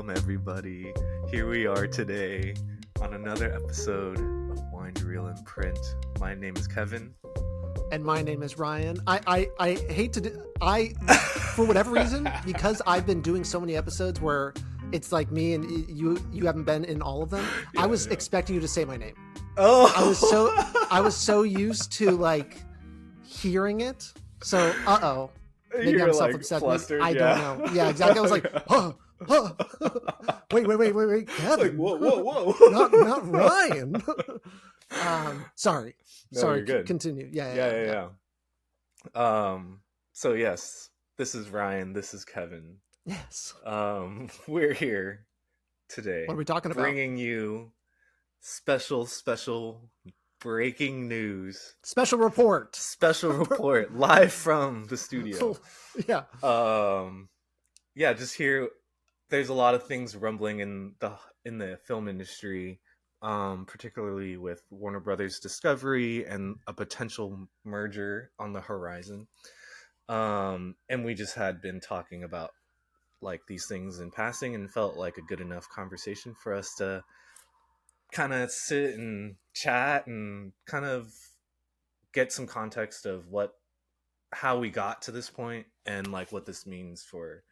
Welcome, everybody. Here we are today on another episode of Wind, Reel, and Print. My name is Kevin. And my name is Ryan. I hate to do... for whatever reason, because I've been doing so many episodes where it's like me and you haven't been in all of them, I was expecting you to say my name. Oh! I was so used to, like, hering it. So, maybe You're I'm like self-obsessed. flustered, I don't know. Yeah, exactly. I was like, wait, Kevin. Like, whoa. not Ryan. Sorry. No, Sorry. you're good. Continue. Yeah. So yes, this is Ryan. This is Kevin. Yes. We're here today. What are we talking about? Bringing you special breaking news. Special report Live from the studio. Yeah. Just here. There's a lot of things rumbling in the film industry, particularly with Warner Brothers Discovery and a potential merger on the horizon. And we just had been talking about like these things in passing and felt like a good enough conversation for us to kind of sit and chat and kind of get some context of how we got to this point and like what this means for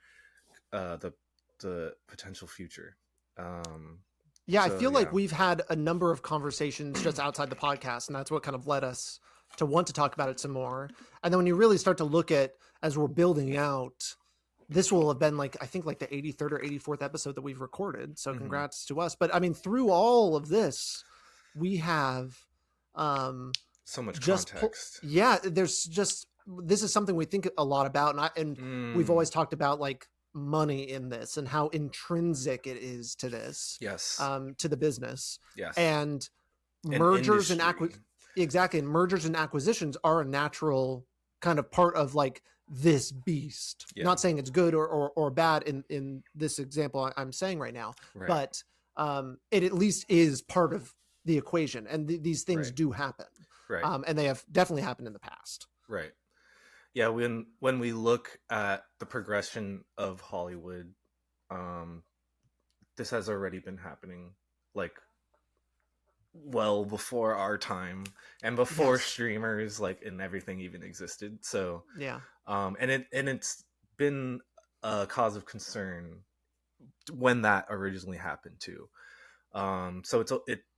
the potential future. I feel like we've had a number of conversations just outside the podcast, and that's what kind of led us to want to talk about it some more. And then when you really start to look at, as we're building out, this will have been like, I think like the 83rd or 84th episode that we've recorded. So congrats to us. But I mean, through all of this, we have so much context. This is something we think a lot about. And we've always talked about like money in this and how intrinsic it is to this. Yes. To the business. Yes. And mergers and acquisitions are a natural kind of part of like this beast. Yeah. Not saying it's good or bad in this example I'm saying right now, right. But it at least is part of the equation, and these things do happen. Right. And they have definitely happened in the past. Right. Yeah. When we look at the progression of Hollywood, this has already been happening like well before our time and before streamers like and everything even existed. So yeah. And it's been a cause of concern when that originally happened too. So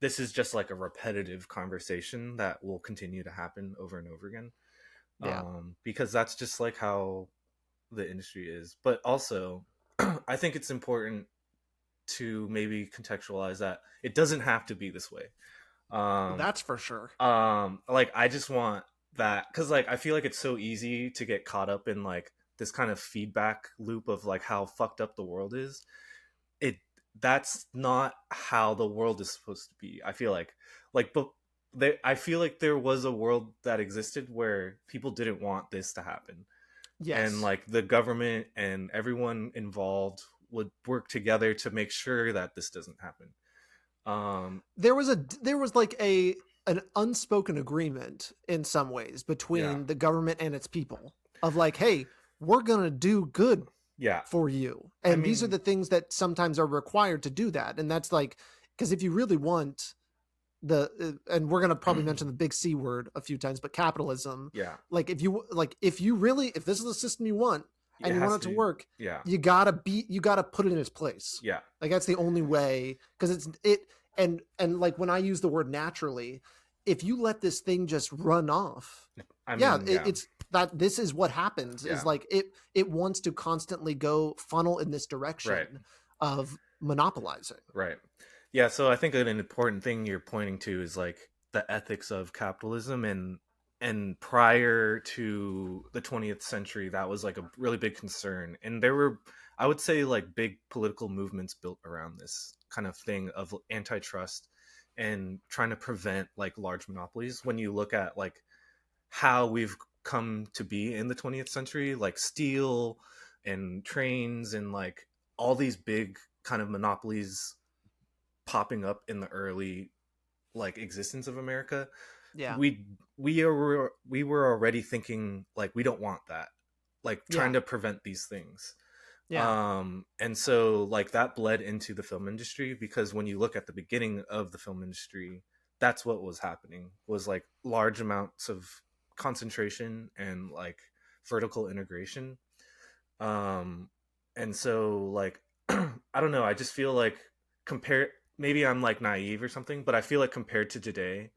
this is just like a repetitive conversation that will continue to happen over and over again. Yeah. Because that's just like how the industry is. But also, I think it's important to maybe contextualize that it doesn't have to be this way. That's for sure. Like I just want that, because like I feel like it's so easy to get caught up in like this kind of feedback loop of like how fucked up the world is. That's not how the world is supposed to be. I feel like I feel like there was a world that existed where people didn't want this to happen. Yes. And like the government and everyone involved would work together to make sure that this doesn't happen. There was like an unspoken agreement in some ways between the government and its people of like, hey, we're going to do good for you. And these are the things that sometimes are required to do that. And that's like, because if you really want and we're going to probably mention the big C word a few times, but capitalism, like if this is the system you want and you want it to work, you gotta put it in its place. Yeah. Like that's the only way, because and like when I use the word naturally, if you let this thing just run off, it's that this is what happens is like it wants to constantly go funnel in this direction of monopolizing. Right. Yeah. So I think an important thing you're pointing to is like the ethics of capitalism, and prior to the 20th century, that was like a really big concern. And there were, I would say, like big political movements built around this kind of thing of antitrust and trying to prevent like large monopolies. When you look at like how we've come to be in the 20th century, like steel and trains and like all these big kind of monopolies popping up in the early like existence of America. Yeah. We were already thinking like we don't want that, like trying to prevent these things. Yeah. And so like that bled into the film industry, because when you look at the beginning of the film industry, that's what was happening, was like large amounts of concentration and like vertical integration. Um and so like I don't know, I just feel like compare maybe I'm like naive or something, but I feel like compared to today,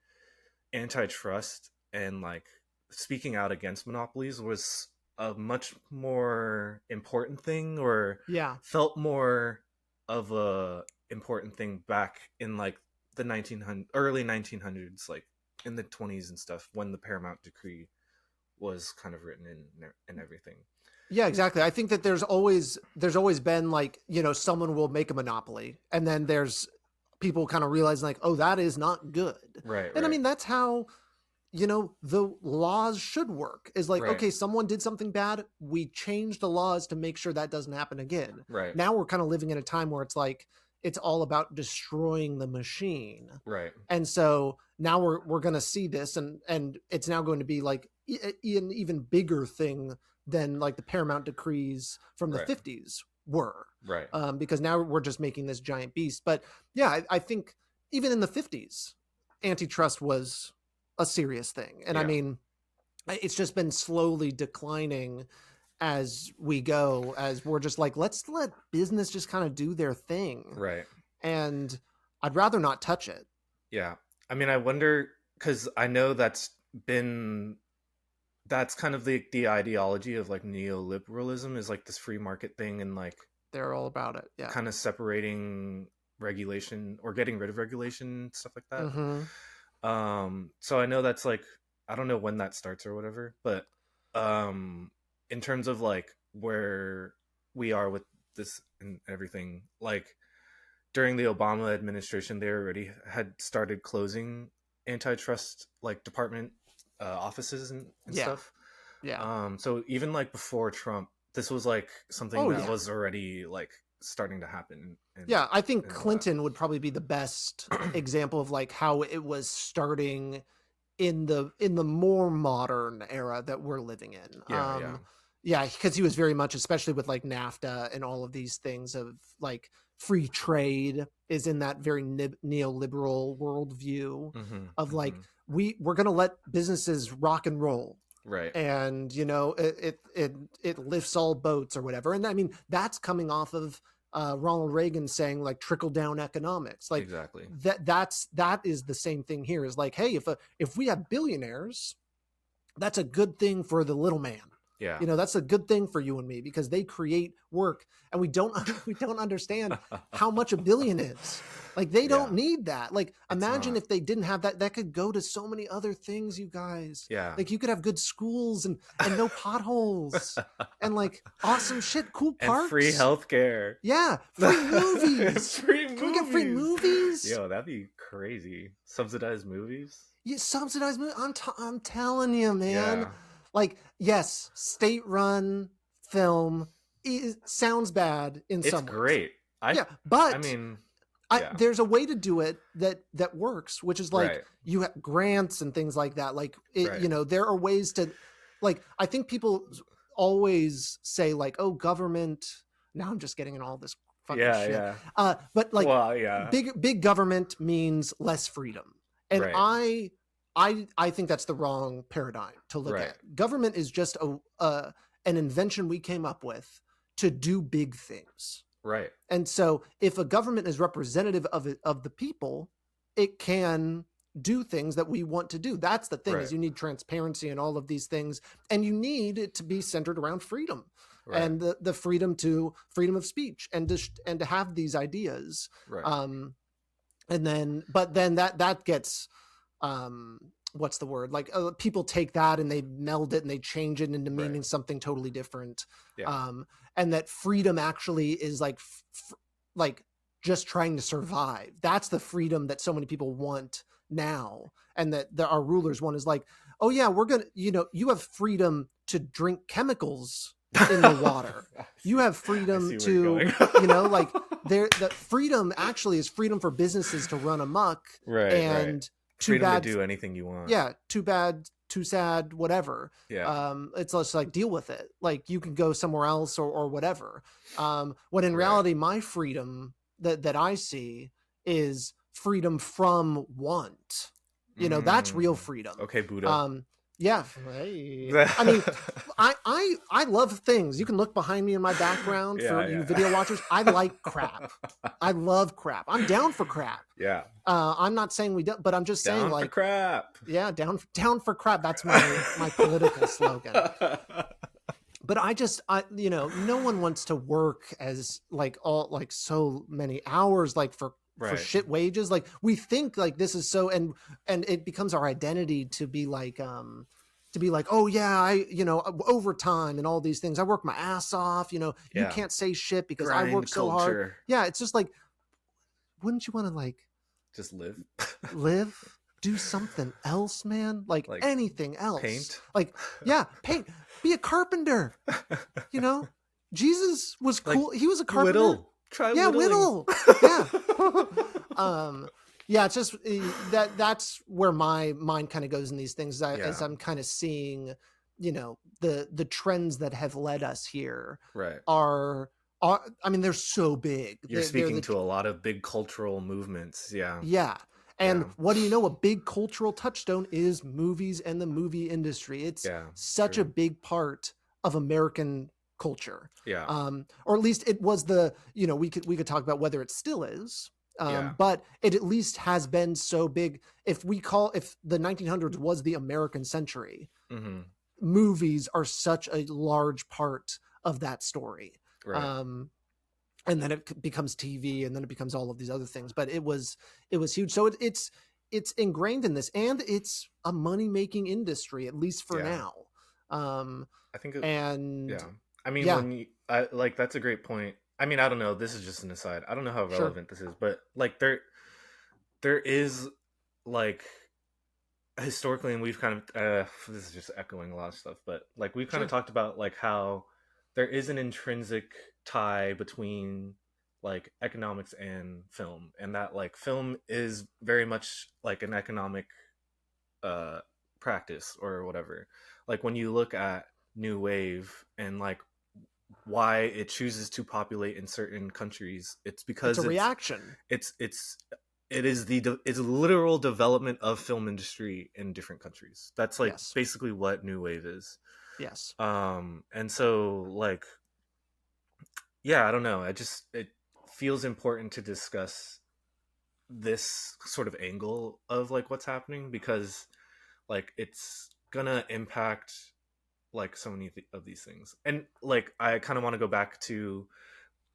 antitrust and like speaking out against monopolies was a much more important thing, or Yeah. felt more of a important thing back in like the 1900 early 1900s, like in the 20s and stuff, when the Paramount Decree was kind of written in and everything. Yeah, exactly. I think that there's always been like, someone will make a monopoly, and then there's people kind of realizing like, oh, that is not good. Right, And I right, mean, that's how, the laws should work, is like, right, okay, someone did something bad, we change the laws to make sure that doesn't happen again. right, Now we're kind of living in a time where it's like it's all about destroying the machine. right, And so now we're going to see this, and it's now going to be like an even bigger thing than like the Paramount decrees from the right, 50s were. right. Because now we're just making this giant beast. But yeah, I think even in the 50s, antitrust was a serious thing. And I Yeah, mean, it's just been slowly declining as we go, as we're just like, let's let business just kind of do their thing. right. And I'd rather not touch it. Yeah. I mean, I wonder, because I know been that's kind of the ideology of like neoliberalism, is like this free market thing, and like They're all about it. Yeah. kind of separating regulation or getting rid of regulation, stuff like that. Mm-hmm. So I know that's like, I don't know when that starts or whatever, but in terms of like where we are with this and everything, like during the Obama administration, they already had started closing antitrust like department offices and Yeah. stuff. Yeah. So even like before Trump, this was like something Oh that yeah. was already like starting to happen Yeah. I think and all that. Clinton would probably be the best example of like how it was starting in the more modern era that we're living in. Yeah, yeah, Yeah, because he was very much, especially with like NAFTA and all of these things of like free trade is in that very neoliberal worldview mm-hmm, of like mm-hmm. we're gonna let businesses rock and roll, Right, and it lifts all boats or whatever. And I mean, that's coming off of Ronald Reagan saying like trickle down economics. Like exactly. that is the same thing here. Is like, hey, if we have billionaires, that's a good thing for the little man. Yeah. That's a good thing for you and me, because they create work, and we don't we don't understand how much a billion is. Like they don't Yeah, need that. Like it's imagine not. if they didn't have that. That could go to so many other things, you guys. Yeah. Like you could have good schools and no potholes, and like awesome shit, cool And free parks. healthcare. Yeah, free movies. Free Can we get free movies? Yo, that'd be crazy. Subsidized movies. You subsidize movies. I'm telling you, man. Yeah. Like, yes, state-run film sounds bad in It's some ways. great. Yeah, I but mean, yeah. there's a way to do it that works, which is like Right. you have grants and things like that. Like, Right. there are ways to, like, I think people always say like, oh, government. Now I'm just getting in all this fucking Yeah, shit. yeah. But like, Well, yeah. big government means less freedom, and Right. I think that's the wrong paradigm to look Right. at. Government is just an invention we came up with to do big things. Right. And so if a government is representative of the people, it can do things that we want to do. That's the thing, Right. is you need transparency and all of these things, and you need it to be centered around freedom. Right. And the freedom of speech, and to have these ideas. Right. And then that gets what's the word, like people take that and they meld it and they change it into meaning Right. something totally different. Yeah. And that freedom actually is like like just trying to survive. That's the freedom that so many people want now, and that our rulers want, is like, oh yeah, we're gonna, you have freedom to drink chemicals in the water. You have freedom to, like the freedom actually is freedom for businesses to run amok. Right. And right. too Freedom bad to do anything you want. Yeah, too bad too sad, whatever. It's just like, deal with it. Like, you can go somewhere else or whatever. When in reality, my freedom that I see is freedom from want. That's real freedom. Okay, Buddha. Yeah. Hey. I mean, I love things. You can look behind me in my background for you video watchers. I like crap. I love crap. I'm down for crap. Yeah. I'm not saying we don't, but I'm just saying, down like, for crap. Yeah, down for crap. That's my political slogan. But no one wants to work as like so many hours, like for shit wages. Like, we think like this is so, and it becomes our identity to be like, oh yeah, I, overtime and all these things. I work my ass off, you can't say shit because I work so hard. Yeah. It's just like, wouldn't you want to like just live? Do something else, man. Like anything else. Paint. Like, yeah, paint. Be a carpenter. Jesus was cool. Like, he was a carpenter. Whittle. Try whittling. Whittle. Yeah. Yeah, it's just that's where my mind kind of goes in these things as I'm kind of seeing, the trends that have led us here are I mean, they're so big. You're speaking to a lot of big cultural movements. Yeah. Yeah. And what do you know? A big cultural touchstone is movies and the movie industry. It's such a big part of American culture. Yeah. Or at least it was we could talk about whether it still is. But it at least has been so big. If the 1900s was the American century, movies are such a large part of that story. Right. And then it becomes TV, and then it becomes all of these other things. But it was huge. So it's ingrained in this, and it's a money-making industry, at least for now. I think I mean, that's a great point. I mean, I don't know. This is just an aside. I don't know how relevant this is, but like there is like historically, and we've kind of this is just echoing a lot of stuff, but like we've kind of talked about like how there is an intrinsic tie between like economics and film, and that like film is very much like an economic practice or whatever. Like when you look at New Wave and like why it chooses to populate in certain countries, it's because it's a reaction. It is it's literal development of film industry in different countries. That's like basically what New Wave is. Yes. And so like, yeah, I don't know. It feels important to discuss this sort of angle of like what's happening, because like it's gonna impact like so many of these things. And like I kind of want to go back to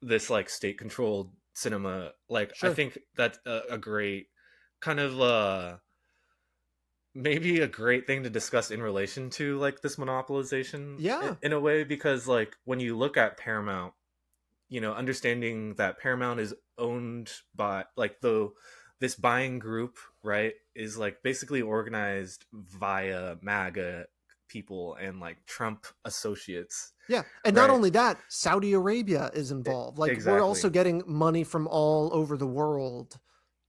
this like state controlled cinema. Like I think that's a great kind of maybe a great thing to discuss in relation to like this monopolization in a way, because like when you look at Paramount, understanding that Paramount is owned by like this buying group, right, is like basically organized via MAGA people and like Trump associates. Yeah. And not only that, Saudi Arabia is involved. Like we're also getting money from all over the world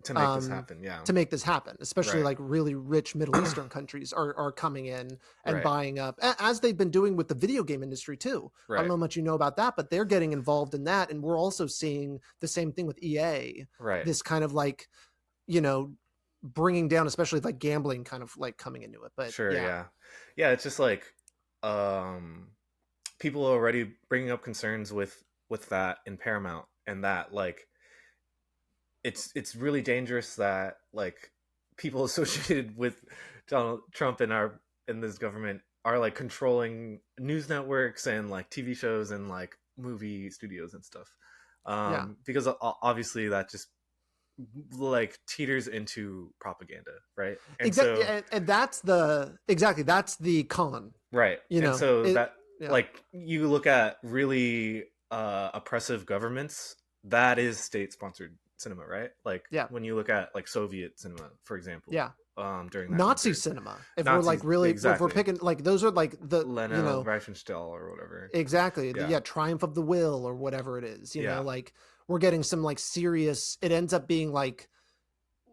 to make this happen. Yeah. To make this happen, especially like really rich Middle Eastern countries are coming in and buying up, as they've been doing with the video game industry too. I don't know how much you know about that, but they're getting involved in that. And we're also seeing the same thing with EA. Right. This kind of like, bringing down, especially like gambling kind of like coming into it. But yeah, it's just like people are already bringing up concerns with that in Paramount, and that like it's really dangerous that like people associated with Donald Trump and this government are like controlling news networks and like TV shows and like movie studios and stuff. Because obviously that just like teeters into propaganda, right? And exactly. And that's the con, right? And so like you look at really oppressive governments, that is state sponsored cinema, right? Like when you look at like Soviet cinema, for example, during that Nazi period. cinema, if we're like really if we're picking like those are like the Leno, Reichenstall or whatever, Triumph of the Will or whatever it is, like we're getting some like serious, it ends up being like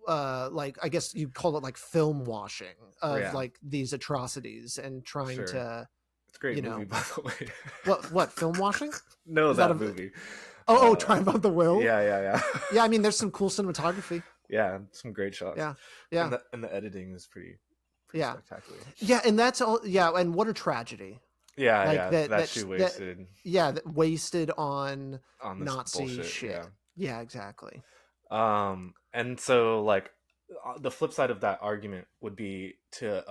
like I guess you'd call it like film washing of Yeah, like these atrocities and trying sure. to, It's a great you movie, know, by the way. what film washing? No, Is that that a movie. Triumph of the Will? Yeah. Yeah, I mean, there's some cool cinematography. Yeah, some great shots, Yeah, yeah, and the editing is pretty yeah, spectacular. yeah, and that's all. Yeah, and what a tragedy! Like That she wasted yeah, that wasted on this Nazi bullshit. Yeah. shit. Yeah, exactly. And so like the flip side of that argument would be to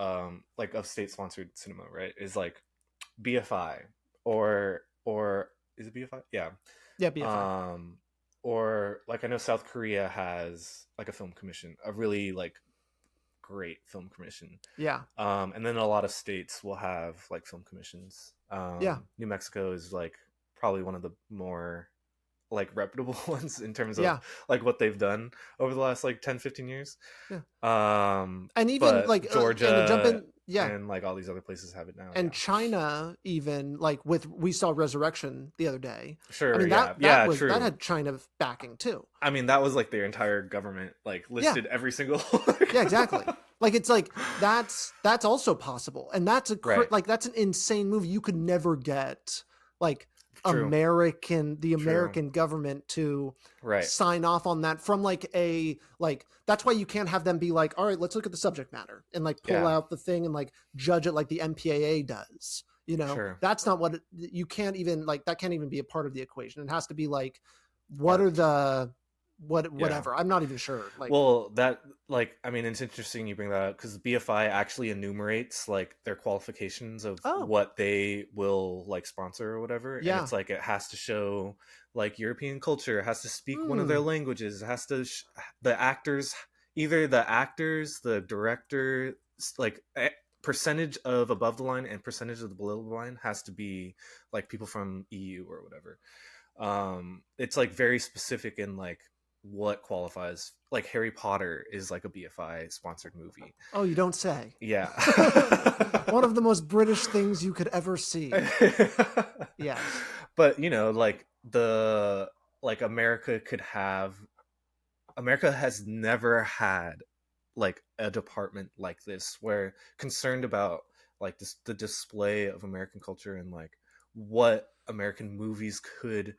like of state sponsored cinema, right? Is like BFI or is it BFI? Yeah. Yeah, BFI. Um or like I know South Korea has like a film commission, a really like great film commission. Yeah, And then a lot of states will have like film commissions. yeah, New Mexico is like probably one of the more like reputable ones in terms of yeah, like what they've done over the last like 10-15 years. yeah. And even But like, and to jump Georgia in, yeah, and like all these other places have it now. and Yeah, China, even like with we saw Resurrection the other day. I sure. mean, Yeah, that true. had China backing too. I mean, that was like their entire government like Yeah, listed every single yeah, exactly. Like it's like that's also possible, and that's right. like that's an insane movie. You could never get like True. the True. American government to Right. sign off on that from like a like that's why you can't have them be like, all right, let's look at the subject matter and like pull Yeah. out the thing and like judge it like the MPAA does. You know, Sure. that's not what you can't even like that can't even be a part of the equation. It has to be like what are Art. the Yeah. whatever. I'm not even sure. Like, Well, that like I mean, it's interesting you bring that up because BFI actually enumerates like their qualifications of oh, what they will like sponsor or whatever, and yeah. it's like it has to show like European culture, it has to speak one of their Hmm. languages, it has to the actors, either the actors, the director, like percentage of above the line and percentage of the below the line has to be like people from EU or whatever. It's like very specific in like what qualifies, like Harry Potter is like a BFI sponsored movie. Oh, you don't say. Yeah. One of the most British things you could ever see. Yes. But you know, like the like America has never had like a department like this where concerned about like this the display of American culture and like what American movies could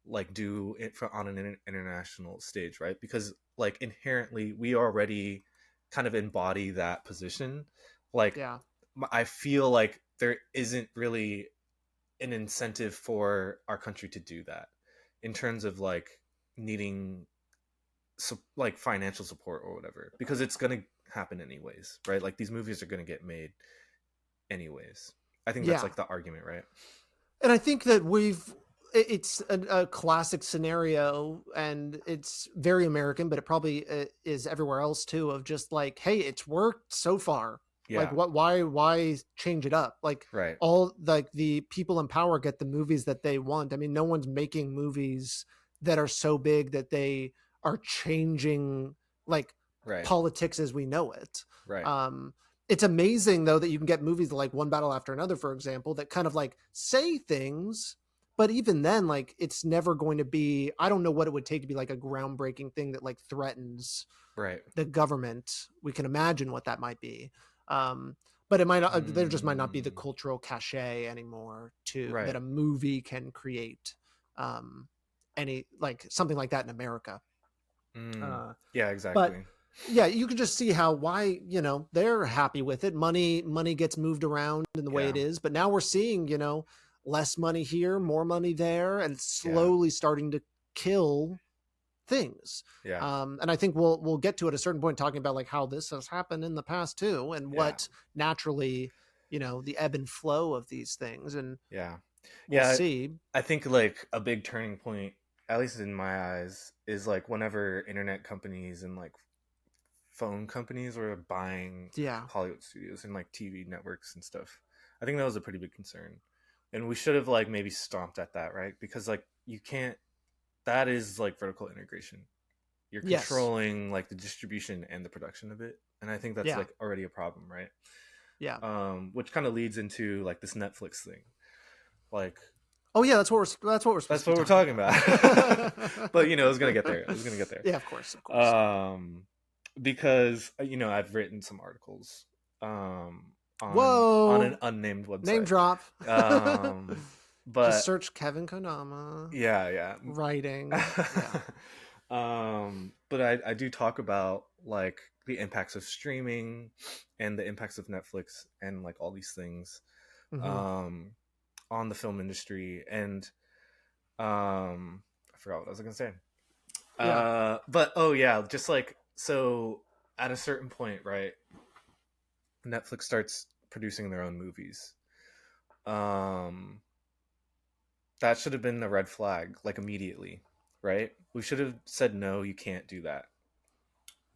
like do it for, on an international stage, right? Because like inherently we already kind of embody that position. Like Yeah. I feel like there isn't really an incentive for our country to do that in terms of like needing like financial support or whatever, because it's going to happen anyways, right? Like these movies are going to get made anyways. I think that's Yeah. like the argument, right? And I think that it's a classic scenario and it's very American, but it probably is everywhere else too, of just like, hey, it's worked so far. Like Yeah. why change it up? Like Right. all like the people in power get the movies that they want. I mean, no one's making movies that are so big that they are changing like Right. politics as we know it. Right. It's amazing though that you can get movies like One Battle After Another, for example, that kind of like say things, but even then, like it's never going to be. I don't know what it would take to be like a groundbreaking thing that like threatens Right. the government. We can imagine what that might be, but it might not. There just might not be the Mm, cultural cachet anymore to that right. a movie can create. Any like something like that in America. Mm, Uh, yeah, but exactly. yeah, you can just see how why they're happy with it. Money gets moved around in the way it Yeah. is, but now we're seeing less money here, more money there, and Yeah. slowly starting to kill things. Yeah. And I think we'll get to at a certain point talking about like how this has happened in the past too, and Yeah. what naturally the ebb and flow of these things, and Yeah. we'll Yeah. see. I think like a big turning point, at least in my eyes, is like whenever internet companies and like phone companies were buying Yeah. Hollywood studios and like TV networks and stuff. I think that was a pretty big concern. And we should have like maybe stomped at that, right? Because like you can't, that is like vertical integration. You're Yes. controlling like the distribution and the production of it. And I think that's Yeah. like already a problem, right? Yeah. Which kind of leads into like this Netflix thing. Like Oh yeah, that's what we're supposed that's to be what we're talking talking about. about. But you know, it was gonna get there. It was gonna get there. Yeah, of course, of course. because I've written some articles um on an Whoa, unnamed name website. drop. um Just but search Kevin Konama yeah. writing. Yeah. But I do talk about like the impacts of streaming and the impacts of Netflix and like all these things Mm-hmm. um on the film industry. And I forgot what I was gonna say. Yeah. But oh yeah, just like so at a certain point, right, Netflix starts producing their own movies. um that should have been the red flag, like immediately, right? We should have said no, you can't do that.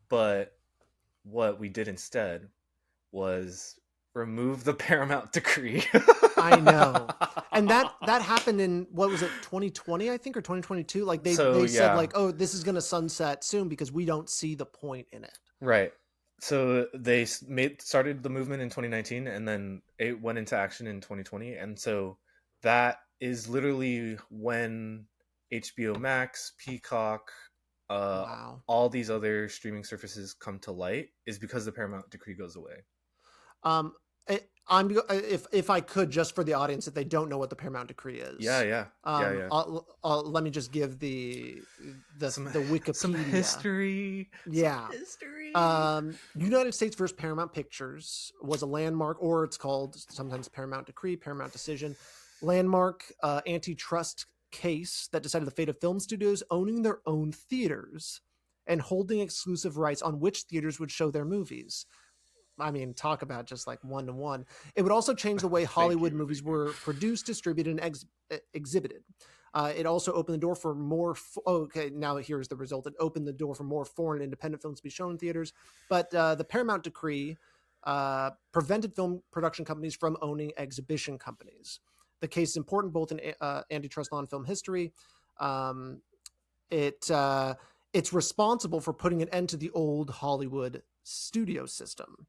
But what we did instead was remove the Paramount decree. I know. And that happened in, what was it, 2020, I think, or 2022? Like So they said yeah, like, "Oh, this is going to sunset soon because we don't see the point in it." right. So they started the movement in 2019, and then it went into action in 2020. And so that is literally when HBO Max, Peacock, uh, Wow. all these other streaming services come to light, is because the Paramount decree goes away. Um, if I could, just for the audience, if they don't know what the Paramount Decree Yeah, is, yeah, yeah, yeah. let me just give Some the some Wikipedia. history, some Yeah. history. United States versus Paramount Pictures was a landmark, or it's called sometimes Paramount Decree, Paramount Decision, landmark antitrust case that decided the fate of film studios owning their own theaters and holding exclusive rights on which theaters would show their movies. I mean, talk about just like one to one. It would also change the way Thank Hollywood you, movies thank you. were produced, distributed, and exhibited. It also opened the door for more. Okay, now here's the result. It opened the door for more foreign independent films to be shown in theaters. But the Paramount Decree prevented film production companies from owning exhibition companies. The case is important both in antitrust law and film history. Um, it it's responsible for putting an end to the old Hollywood studio system.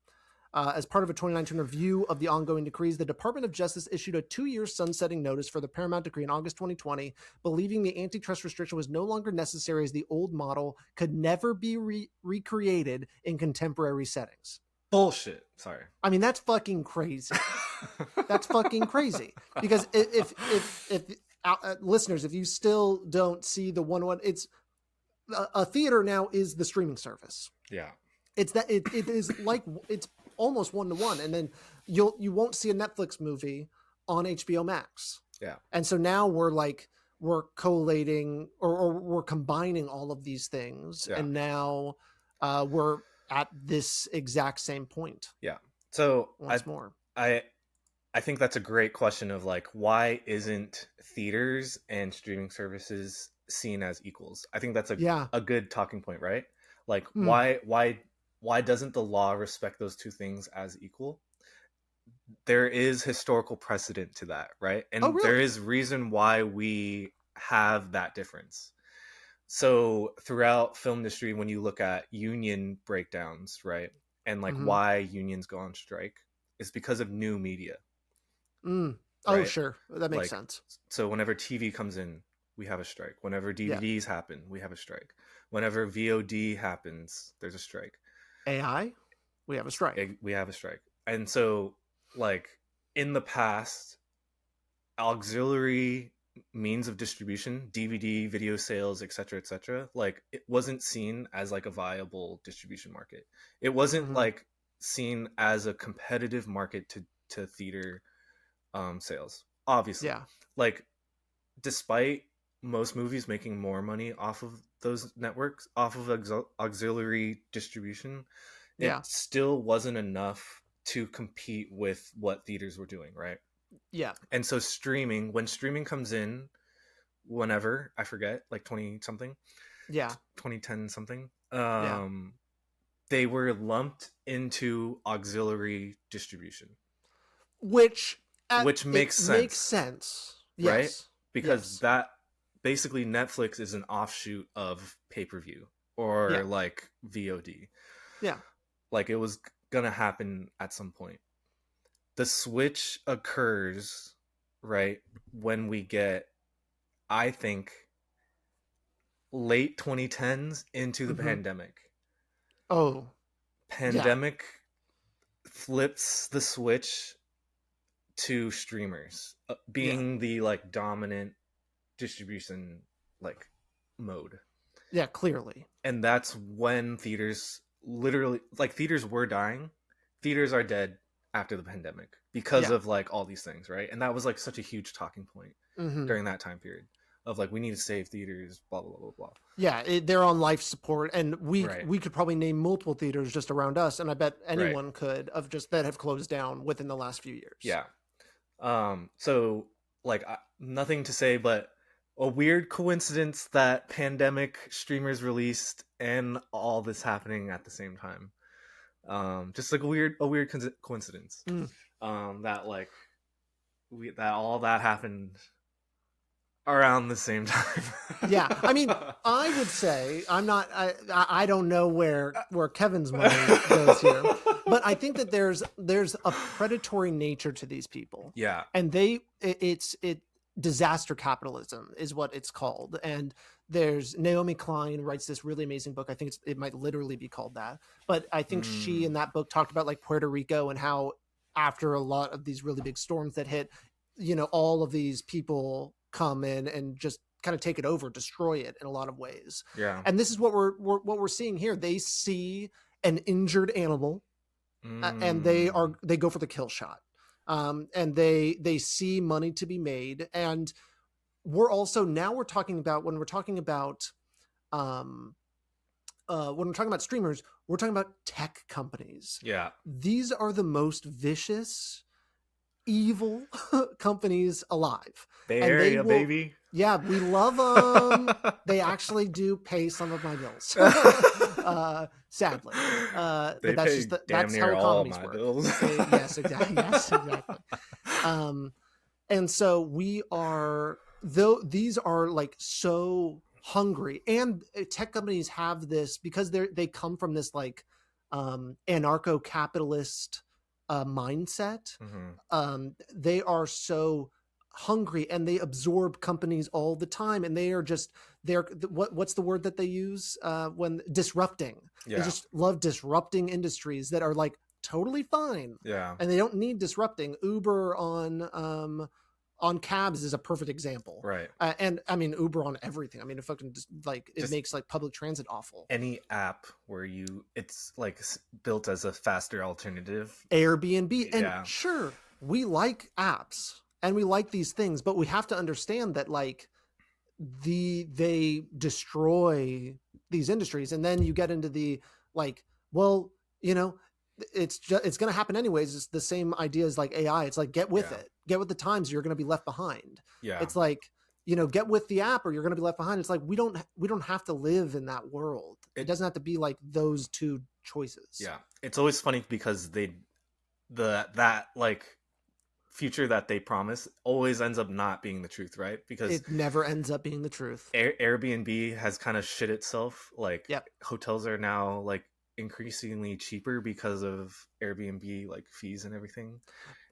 As part of a 2019 review of the ongoing decrees, the Department of Justice issued a 2-year sunsetting notice for the Paramount Decree in August 2020, believing the antitrust restriction was no longer necessary as the old model could never be recreated in contemporary settings. Bullshit. Sorry. I mean, that's fucking crazy. That's fucking crazy. Because if listeners, if you still don't see the one, it's a theater now is the streaming service. Yeah. It's that it is like it's almost one to one, and then you won't see a Netflix movie on HBO Max. Yeah. And so now we're collating or we're combining all of these things, Yeah. and now we're at this exact same point. Yeah. So Once more. I I think that's a great question of like why isn't theaters and streaming services seen as equals? I think that's Yeah. a good talking point, right? Like Hmm. why doesn't the law respect those two things as equal? There is historical precedent to that, right? Oh, And there really? is reason why we have that difference. So throughout film industry, when you look at union breakdowns, right, and like Mm-hmm. why unions go on strike, it's because of new media, Mm. Oh, right? sure. That makes Like, sense. so whenever TV comes in, we have a strike. Whenever Yeah. DVDs happen, we have a strike. Whenever VOD happens, there's a strike. AI, we have a strike. We have a strike. And so, like, in the past, auxiliary means of distribution, DVD, video sales, etc., like it wasn't seen as like a viable distribution market. It wasn't Mm-hmm. like seen as a competitive market to theater sales. Obviously, Yeah. like despite most movies making more money off of those networks, off of auxiliary distribution, it Yeah. still wasn't enough to compete with what theaters were doing, right? Yeah. And so streaming, when streaming comes in, whenever, I forget, like 20 something, Yeah. 2010 something, Yeah. they were lumped into auxiliary distribution, Which which it makes makes sense, sense. right? Yes. Because Yes. that basically Netflix is an offshoot of pay-per-view Yeah. or like VOD. Yeah. Like it was gonna happen at some point. The switch occurs, right, when we get, I think, late 2010s into the Mm-hmm. pandemic. Oh, yeah. Pandemic flips the switch to streamers Yeah. being the like dominant distribution like mode. Yeah, clearly. And that's when theaters literally like theaters were dying. Theaters are dead after the pandemic because Yeah. of like all these things, right? And that was like such a huge talking point Mm-hmm. during that time period of like we need to save theaters, blah blah blah blah. Yeah, they're on life support, and Right. we could probably name multiple theaters just around us, and I bet Right. anyone could of just that have closed down within the last few years. Yeah. So like nothing to say, but a weird coincidence that pandemic streamers released and all this happening at the same time. Just like a weird coincidence. Mm. That like that all that happened around the same time. Yeah, I mean, I would say I don't know where Kevin's money goes here, but I think that there's a predatory nature to these people. Yeah, and it's disaster capitalism is what it's called. And there's Naomi Klein writes this really amazing book. I think it might literally be called that, but I think she in that book talked about like Puerto Rico and how after a lot of these really big storms that hit, all of these people come in and just kind of take it over, destroy it in a lot of ways. Yeah. And this is what we're seeing here. They see an injured animal, and they go for the kill shot. And they see money to be made. And we're also now we're talking about when we're talking about streamers, we're talking about tech companies. Yeah. These are the most vicious, evil companies alive. Bay Area, baby. Yeah, we love them. They actually do pay some of my bills, sadly. But that's just that's how economies work. Yes, exactly. Yes, exactly. And so we are, though these are like so hungry, and tech companies have this because they come from this like anarcho-capitalist mindset. Mm-hmm. They are so hungry and they absorb companies all the time, and what's the word that they use when disrupting. Yeah. They just love disrupting industries that are like totally fine. Yeah. And they don't need disrupting. Uber on cabs is a perfect example. Right. And I mean Uber on everything. I mean, it fucking it makes like public transit awful. Any app where it's like built as a faster alternative. Airbnb. And sure, we like apps and we like these things, but we have to understand that like they destroy these industries. And then you get into the like, well, it's going to happen anyways. It's the same idea as like AI. It's like, get with it, get with the times, you're going to be left behind. Yeah. It's like, get with the app or you're going to be left behind. It's like, we don't have to live in that world. It doesn't have to be like those two choices. Yeah. It's always funny because that like future that they promise always ends up not being the truth, right? Because it never ends up being the truth. Airbnb has kind of shit itself. Like yep. Hotels are now like increasingly cheaper because of Airbnb like fees and everything.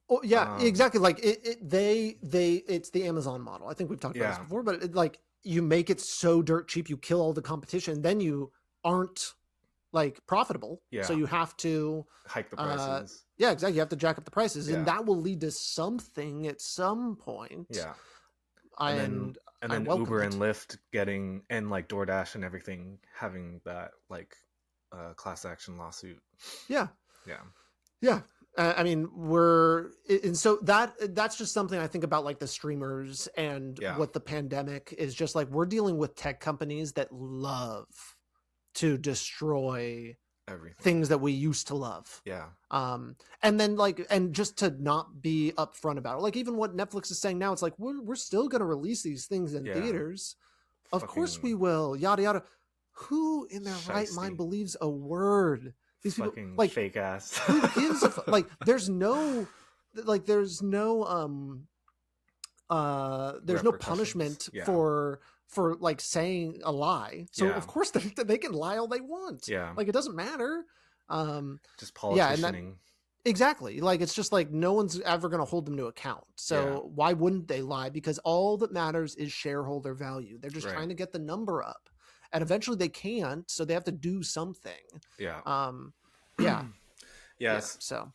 Oh yeah, exactly. Like it's the Amazon model. I think we've talked about this before, but like you make it so dirt cheap, you kill all the competition, then you aren't like profitable. Yeah. So you have to hike the prices. Yeah, exactly. You have to jack up the prices, and that will lead to something at some point. Yeah. And then Uber and Lyft and like DoorDash and everything having that like class action lawsuit. Yeah. Yeah. Yeah. I mean, and so that's just something I think about, like the streamers and what the pandemic is just like. We're dealing with tech companies that love to destroy everything, things that we used to love. Yeah. And then and just to not be upfront about it. Like even what Netflix is saying now, it's like, we're still going to release these things in theaters. Of course we will, yada, yada. Who in their right mind believes a word? These people, like fake ass. Who gives a like? There's no punishment for like saying a lie. So of course they can lie all they want. Yeah, like it doesn't matter. Just politicianing. Exactly. Like it's just like no one's ever going to hold them to account. So why wouldn't they lie? Because all that matters is shareholder value. They're just trying to get the number up. and eventually they can't, so they have to do something. Yeah. Yeah. Yeah. Yes. So.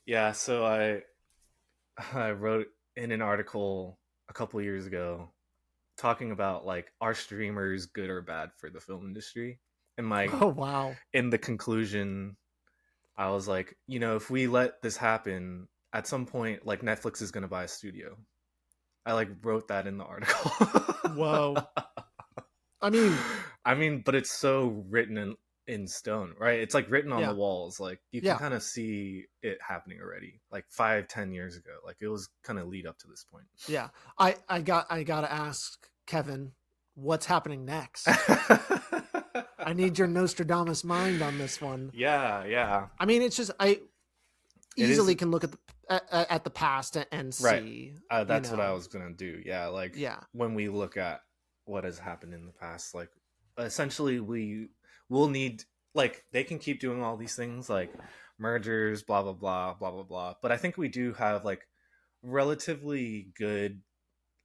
Yeah. So I wrote in an article a couple of years ago talking about like, are streamers good or bad for the film industry? And my Oh wow. in the conclusion, I was like, if we let this happen, at some point, like Netflix is going to buy a studio. I like wrote that in the article. Whoa. I mean, but it's so written in stone, right? It's like written on the yeah. walls. Like you can Yeah. kind of see it happening already. Like 5-10 years ago, like it was kind of lead up to this point. Yeah. I gotta ask Kevin, what's happening next? I need your Nostradamus mind on this one. Yeah. I mean, it's just I It is easily can look at the past and right. see. That's what I was gonna do. Yeah, like Yeah. when we look at what has happened in the past, like essentially will need, like, they can keep doing all these things like mergers, blah blah blah blah blah blah. But I think we do have like relatively good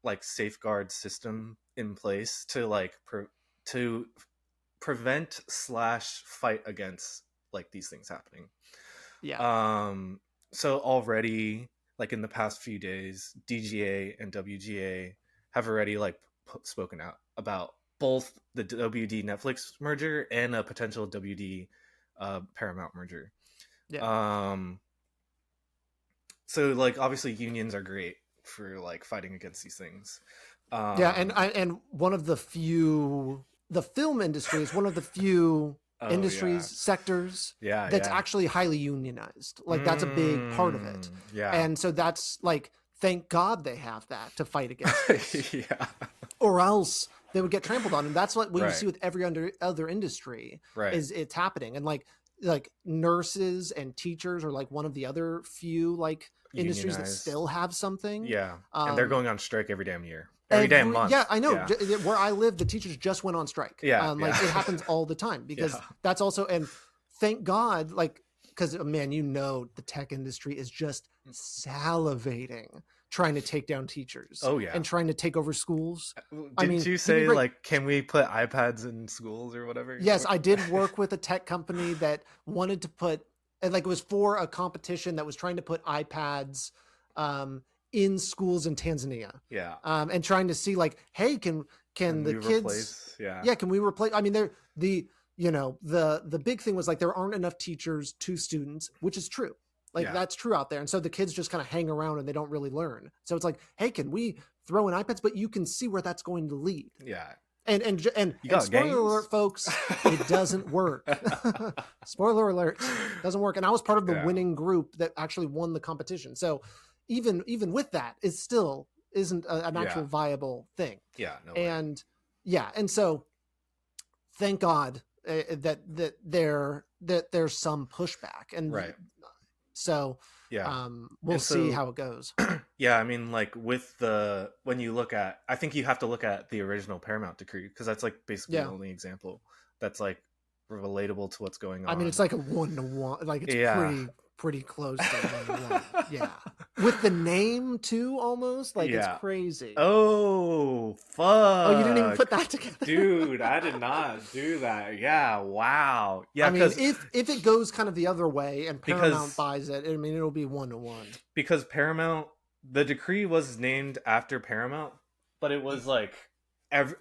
like safeguard system in place to like to prevent slash fight against like these things happening. Yeah. So already, like in the past few days, DGA and WGA have already like spoken out about both the WD Netflix merger and a potential WD Paramount merger. Yeah. So like obviously unions are great for like fighting against these things. Yeah, and one of the few, the film industry is one of the few Oh industries yeah, sectors that's yeah. actually highly unionized. Like that's a big part of it. Yeah. And so that's like, thank God they have that to fight against this, Yeah. or else they would get trampled on. And that's what we Right. see with every other industry, Right. is it's happening. And like nurses and teachers are like one of the other few like industries that Unionized. still have something. Yeah. And they're going on strike every damn year. Every damn Every, yeah, month. I know. Yeah. Where I live, the teachers just went on strike. Yeah. Like it happens all the time, because Yeah. that's also, and thank God, like, because man, the tech industry is just salivating trying to take down teachers. Oh yeah. And trying to take over schools. Didn't you say like, can we put iPads in schools or whatever? Yes, I did work with a tech company that wanted to put, and like it was for a competition that was trying to put iPads in schools in Tanzania. Yeah. And trying to see like, hey, can the kids replace? Yeah, can we replace? I mean, they're the big thing was like, there aren't enough teachers to students, which is true. Like that's true out there. And so the kids just kind of hang around and they don't really learn. So it's like, hey, can we throw in iPads? But you can see where that's going to lead. Yeah. And spoiler alert, folks, it doesn't work. Spoiler alert, doesn't work. And I was part of the winning group that actually won the competition. So even with that, it still isn't an actual viable thing. Yeah. No and way. And so thank God that there's some pushback. And right. So we'll see how it goes. Yeah, I mean, like when you look at, I think you have to look at the original Paramount decree, because that's like basically the only example that's like relatable to what's going on. I mean, it's like a 1-to-1, like it's pretty close to 1-to-1. Yeah, with the name too, almost like it's crazy. Oh fuck! Oh, you didn't even put that together, dude. I did not do that. Yeah, wow. Yeah, I mean, if it goes kind of the other way and Paramount buys it, I mean, it'll be 1-to-1. Because Paramount, the decree was named after Paramount, but it was like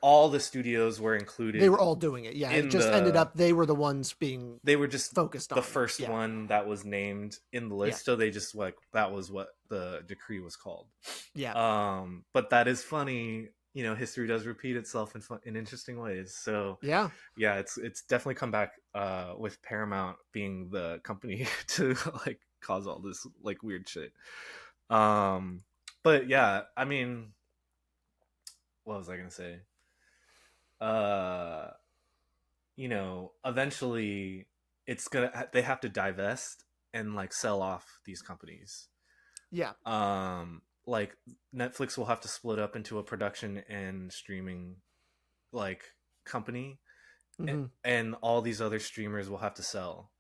all the studios were included. They were all doing it. Yeah, it just ended up they were the ones being. They were just focused on the first one that was named in the list, so they just like, that was what the decree was called. Yeah. But that is funny. History does repeat itself in interesting ways. So yeah, it's definitely come back with Paramount being the company to like cause all this like weird shit. But yeah, I mean, what was I gonna say? Eventually they have to divest and like sell off these companies. Yeah. Like Netflix will have to split up into a production and streaming like company, and all these other streamers will have to sell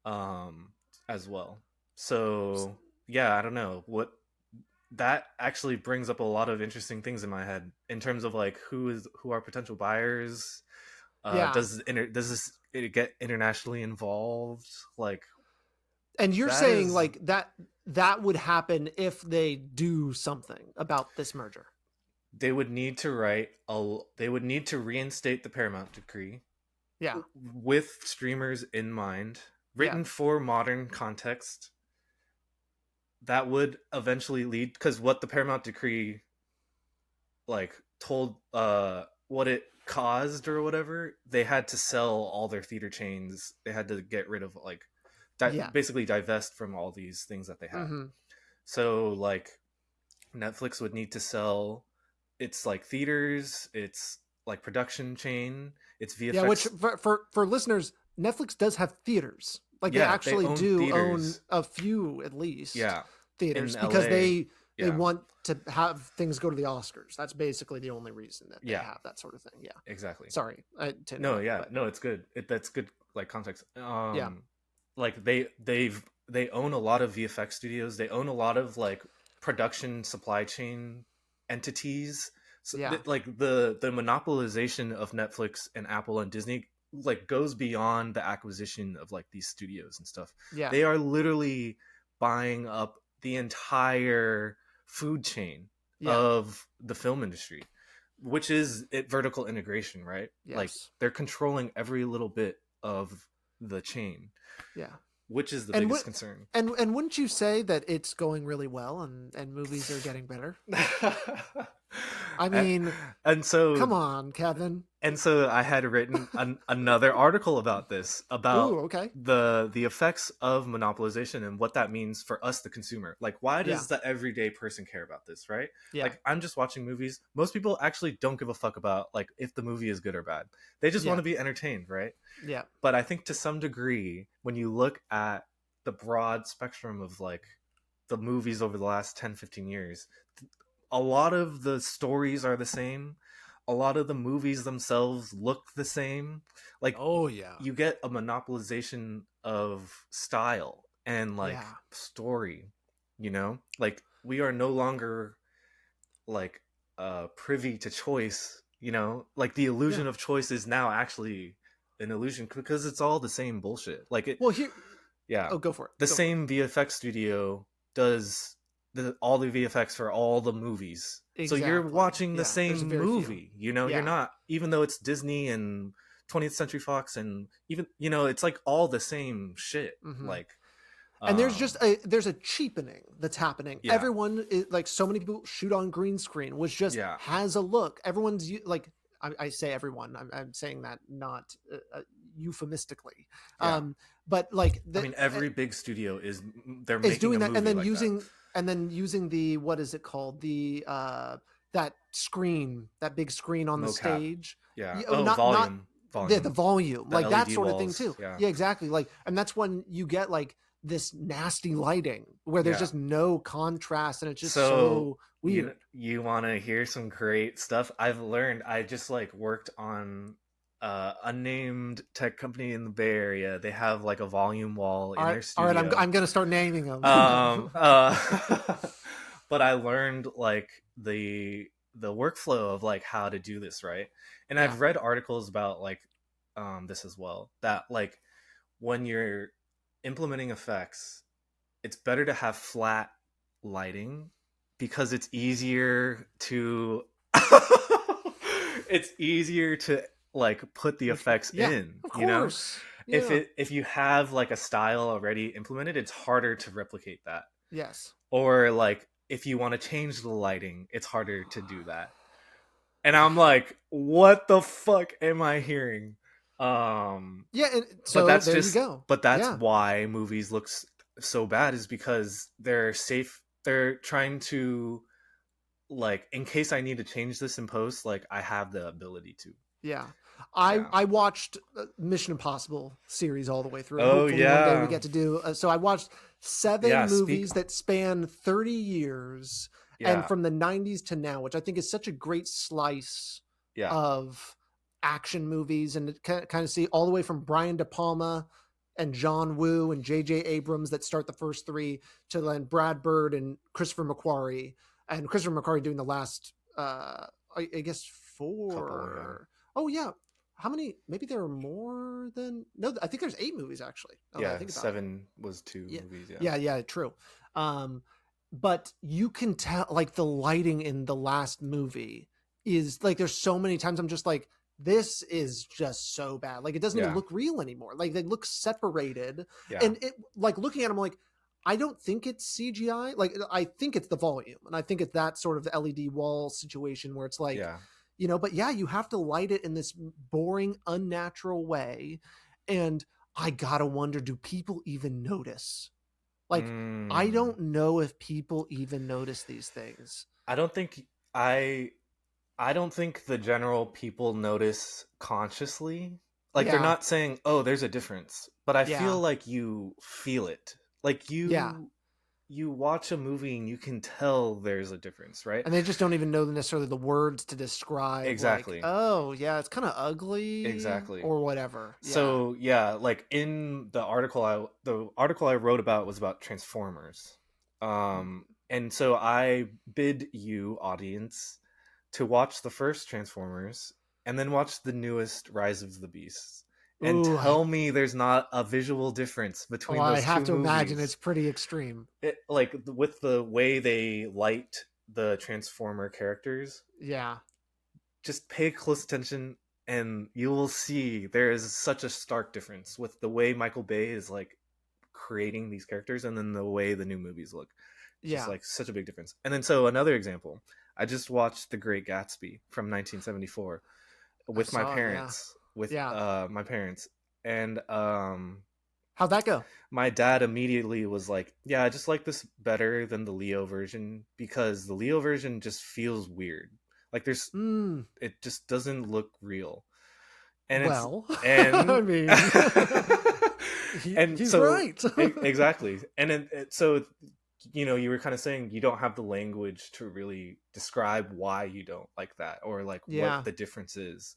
as well. So yeah, I don't know what. That actually brings up a lot of interesting things in my head in terms of like who are potential buyers, Yeah. Does this it get internationally involved? Like, and you're that saying is, like that would happen if they do something about this merger. they would need to write a they would need to reinstate the Paramount decree Yeah. with streamers in mind, Yeah. written for modern context. That would eventually lead, because what the Paramount decree like told, what it caused or whatever, they had to sell all their theater chains. They had to get rid of like Yeah. basically divest from all these things that they had. Mm-hmm. So like Netflix would need to sell its like theaters, its like production chain, its Yeah, which VFX. for listeners, Netflix does have theaters. Like they Yeah, they actually own do own theaters. a few at least Yeah, theaters in because LA. they Yeah, want to have things go to the Oscars. That's basically the only reason that they yeah, have that sort of thing. Yeah. exactly. Sorry to No, interrupt, yeah, but no, it's good. That's good, like context. yeah. Like they own a lot of VFX studios. They own a lot of like production supply chain entities. So Yeah. like the monopolization of Netflix and Apple and Disney like goes beyond the acquisition of like these studios and stuff. Yeah. They are literally buying up the entire food chain Yeah. of the film industry, which is it, vertical integration, right? Like Yes. they're controlling every little bit of the chain, Yeah. which is the And biggest concern. and wouldn't you say that it's going really well and movies are getting better? I mean, and so come on, Kevin. I had written another article about this, about Ooh, okay. the effects of monopolization and what that means for us, the consumer. Like, why Yeah. does the everyday person care about this, right? Yeah. Like, I'm just watching movies. Most people actually don't give a fuck about like if the movie is good or bad. They just want Yeah. to be entertained, right? Yeah. But I think to some degree, when you look at the broad spectrum of like the movies over the last 10-15 years, a lot of the stories are the same. A lot of the movies themselves look the same. Like, Oh yeah. you get a monopolization of style and like Yeah. story, you know? Like, we are no longer like privy to choice, you know? Like, the Yeah. illusion of choice is now actually an illusion because it's all the same bullshit. Like, it, Well, here. yeah, Oh, go for it. the Go for it. same VFX studio does all the VFX for all the movies. So you're Exactly. watching the Yeah. There's same very few. movie. You know, you're Yeah. not, even though it's Disney and 20th Century Fox and even, you know, it's like all the same shit. Mm-hmm. Like, And there's a cheapening that's happening. yeah, Everyone is, like so many people shoot on green screen, which just yeah, has a look. Everyone's like I say everyone. I'm saying that not euphemistically. yeah. But like I mean, every big studio they're is making doing a that, and movie then like that. using the what is it called, the that screen, that big screen on the Mocap. stage. Yeah. Yeah, Oh, not the volume. volume, The like that LED sort of thing walls. too. Yeah. Yeah, exactly. Like, and that's when you get like this nasty lighting where there's Yeah. just no contrast and it's just So so weird. you want to hear some great stuff? I've learned. I just like worked on unnamed tech company in the Bay Area. They have like a volume wall in their All right. studio. I'm gonna start naming them. Um, but I learned like the workflow of like how to do this, right? And Yeah. I've read articles about like this as well, that like when you're implementing effects, it's better to have flat lighting because it's easier to it's easier to like put the effects Yeah, in, of you know? course. Yeah. If you have like a style already implemented, it's harder to replicate that. Yes. Or like if you want to change the lighting, it's harder to do that. And I'm like, what the fuck am I hearing? Yeah, and But so that's there you just, go. but that's Yeah. why movies look so bad, is because they're safe. They're trying to, like, in case I need to change this in post, like I have the ability to. Yeah. Yeah. I watched Mission Impossible series all the way through, and Oh hopefully one day we yeah. get to do. So I watched 7 Yeah. movies that span 30 years, and Yeah. from the 90s to now, which I think is such a great slice Yeah. of action movies, and kind of see all the way from Brian De Palma and John Woo and J.J. Abrams that start the first 3, to then Brad Bird and Christopher McQuarrie, and Christopher McQuarrie doing the last, I guess Couple. Yeah. 4. Oh yeah, how many? Maybe there are more than no. I think there's 8 movies actually. Now that I Yeah, think about it. 7 was 2 Yeah, movies. Yeah, yeah, true. Um, but you can tell like the lighting in the last movie is like there's so many times I'm just like this is just so bad. Like it doesn't even yeah, look real anymore. Like they look separated, yeah. and it like looking at them like I don't think it's CGI. Like I think it's the volume, and I think it's that sort of LED wall situation where it's like, Yeah. but yeah, you have to light it in this boring, unnatural way, and I gotta wonder, do people even notice? Like, I Mm. don't know if people even notice these things. I don't think I I don't think the general people notice consciously. Like they're Yeah, not saying, "Oh, there's a difference." But I feel yeah, like you feel it. Like yeah. you watch a movie and you can tell there's a difference, right? And they just don't even know necessarily the words to describe, like, Exactly. oh, yeah, it's kind of ugly Exactly. or whatever. Yeah. So, yeah, like in the article I wrote about was about Transformers. And so I bid you audience to watch the first Transformers and then watch the newest Rise of the Beasts and Ooh, tell me there's not a visual difference between I those have two to imagine it's movies. pretty extreme. Like with the way they light the Transformer characters, Yeah. just pay close attention and you will see there is such a stark difference with the way Michael Bay is like creating these characters and then the way the new movies look. Just Yeah. like such a big difference. And then so another example, I just watched The Great Gatsby from 1974 I with saw it. Yeah. Yeah. my parents and How'd that go? my dad immediately was like, "Yeah, I just like this better than the Leo version because the Leo version just feels weird. Like there's Mm, it just doesn't look real." And it's well, I and mean, and he's so right. exactly. And then so you were kind of saying you don't have the language to really describe why you don't like that or like what Yeah. the difference is,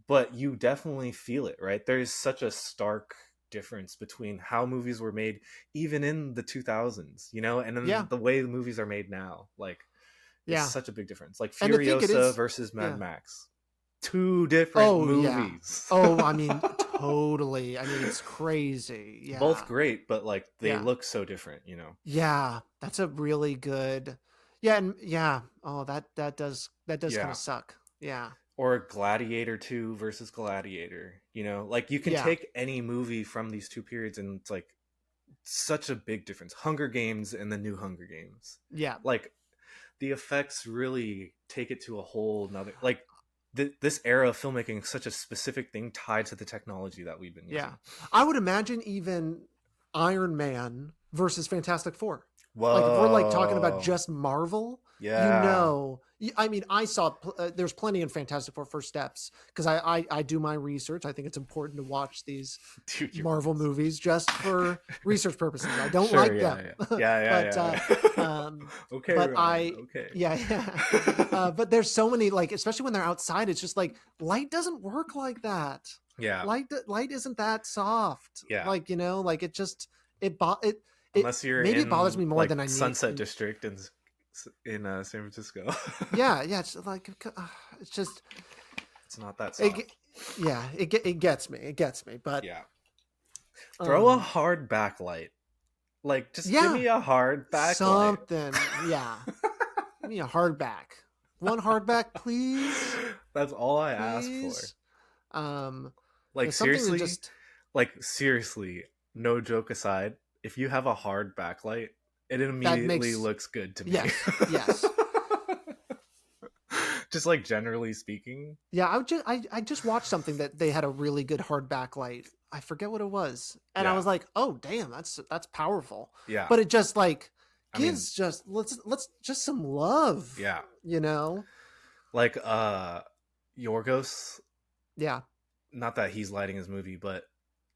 but you definitely feel it, right? There is such a stark difference between how movies were made even in the 2000s, and then Yeah. the way the movies are made now. Like it's Yeah. such a big difference. Like And to think it Furiosa is, versus Mad yeah. Max, two different Oh, yeah. movies. Oh, I mean, totally. I mean, it's crazy. Both Yeah. great, but like they Yeah. look so different. Yeah. That's a really good. Yeah, and yeah. Oh, that does kind Yeah. of suck. Yeah. Or Gladiator 2 versus Gladiator. Like you can Yeah. take any movie from these two periods and it's like such a big difference. Hunger Games and the new Hunger Games. Yeah. Like the effects really take it to a whole nother like this era of filmmaking is such a specific thing tied to the technology that we've been Yeah. using. I would imagine even Iron Man versus Fantastic Four. Like if we're like talking about Whoa. just Marvel, Yeah. I mean, I saw there's plenty in Fantastic Four First Steps because I do my research. I think it's important to watch these Dude, you're Marvel awesome. movies just for research purposes. I don't Sure, like yeah, them, yeah. Yeah, but yeah, yeah. Okay, but Ryan. I Okay. yeah yeah. But there's so many like especially when they're outside, it's just like light doesn't work like that. Yeah. Light isn't that soft. Yeah. Like like it just it Unless you're maybe it bothers in me more like than I need. Sunset District in San Francisco. Yeah, it's like it's just It's not that it, soft. yeah, it gets me, but Yeah. Throw a um hard backlight. Like just give yeah, me a hard backlight. something, yeah. Give me a hardback. One hardback, please. That's all I ask for. Please. Um Like something to seriously, just no joke aside, if you have a hard backlight, it that immediately makes looks good to me. yes, yes. Just like generally speaking. Yeah, I just watched something that they had a really good hard backlight. I forget what it was. And I Yeah. was like, "Oh, damn, that's powerful." Yeah. But it just like I mean, gives just let's just some love, yeah. you know? Like Yorgos, Yeah. not that he's lighting his movie, but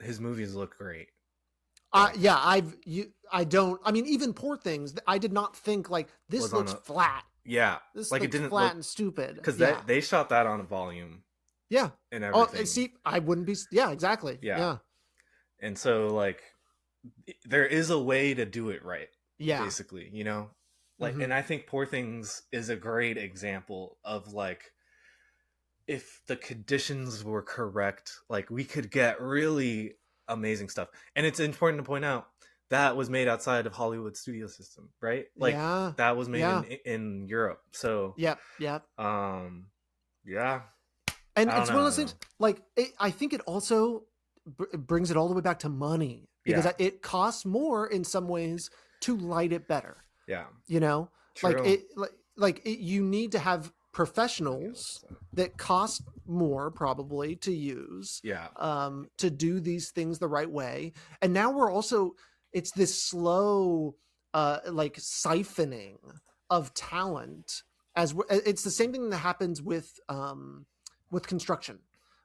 his movies look great. Like Yeah, I don't I mean even Poor Things, I did not think like this was on looks a flat. yeah, This like it looks didn't flat look and stupid. because Yeah. they shot that on a volume Yeah. and Oh, everything. see, I wouldn't be yeah, exactly. Yeah, Yeah. and so like there is a way to do it right, Yeah. basically. Like, and Mhm. I think Poor Things is a great example of like if the conditions were correct, like we could get really amazing stuff. And it's important to point out that was made outside of Hollywood studio system, right? Like Yeah. that was made Yeah. in Europe. So Yep. Yep. um yeah, And I don't it's one of know, I those don't things, know. like, I think it also brings it all the way back to money, because Yeah. it costs more in some ways to light it better. Yeah. You know, True. you need to have professionals that cost more probably to use, Yeah. to do these things the right way. And now we're also, it's this slow, like siphoning of talent, it's the same thing that happens with construction.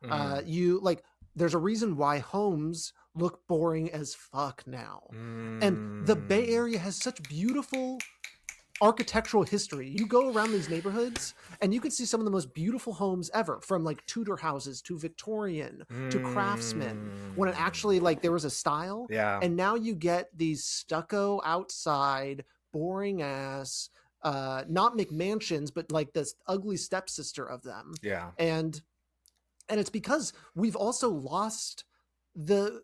Mm. You like, there's a reason why homes look boring as fuck now. And the Bay Mm. Area has such beautiful architectural history. You go around these neighborhoods and you can see some of the most beautiful homes ever, from like Tudor houses to Victorian to Craftsman, when it Mm. actually, like, there was a style. Yeah. And now you get these stucco outside, boring ass, not McMansions, but like this ugly stepsister of them. Yeah. And it's because we've also lost the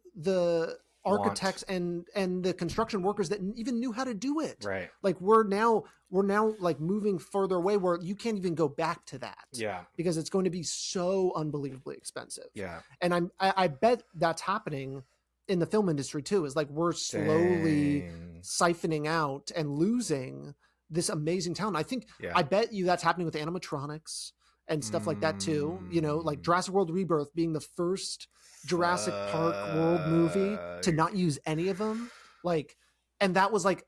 Want. architects and the construction workers that even knew how to do it. Right. Like, we're now like moving further away, where you can't even go back to that, Yeah. because it's going to be so unbelievably expensive. Yeah. And I bet that's happening in the film industry too, is like, we're slowly Dang. siphoning out and losing this amazing talent. Yeah. I bet you that's happening with animatronics and stuff like that too. You know, like Mm. Jurassic World Rebirth being the first Jurassic Park world movie to Fuck. not use any of them. Like, and that was like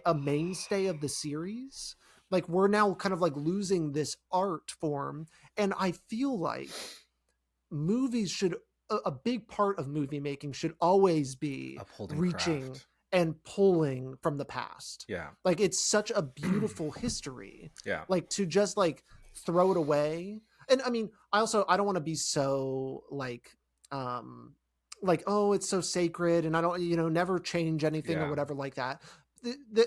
a mainstay of the series. Like, we're now kind of like losing this art form. And I feel like movies should, a big part of movie making should always be Upholding reaching craft. and pulling from the past. Yeah. Like, it's such a beautiful history. Yeah. Like, to just like throw it away. And I mean, I don't want to be so like, oh, it's so sacred and I don't, never change anything or Yeah. whatever like that.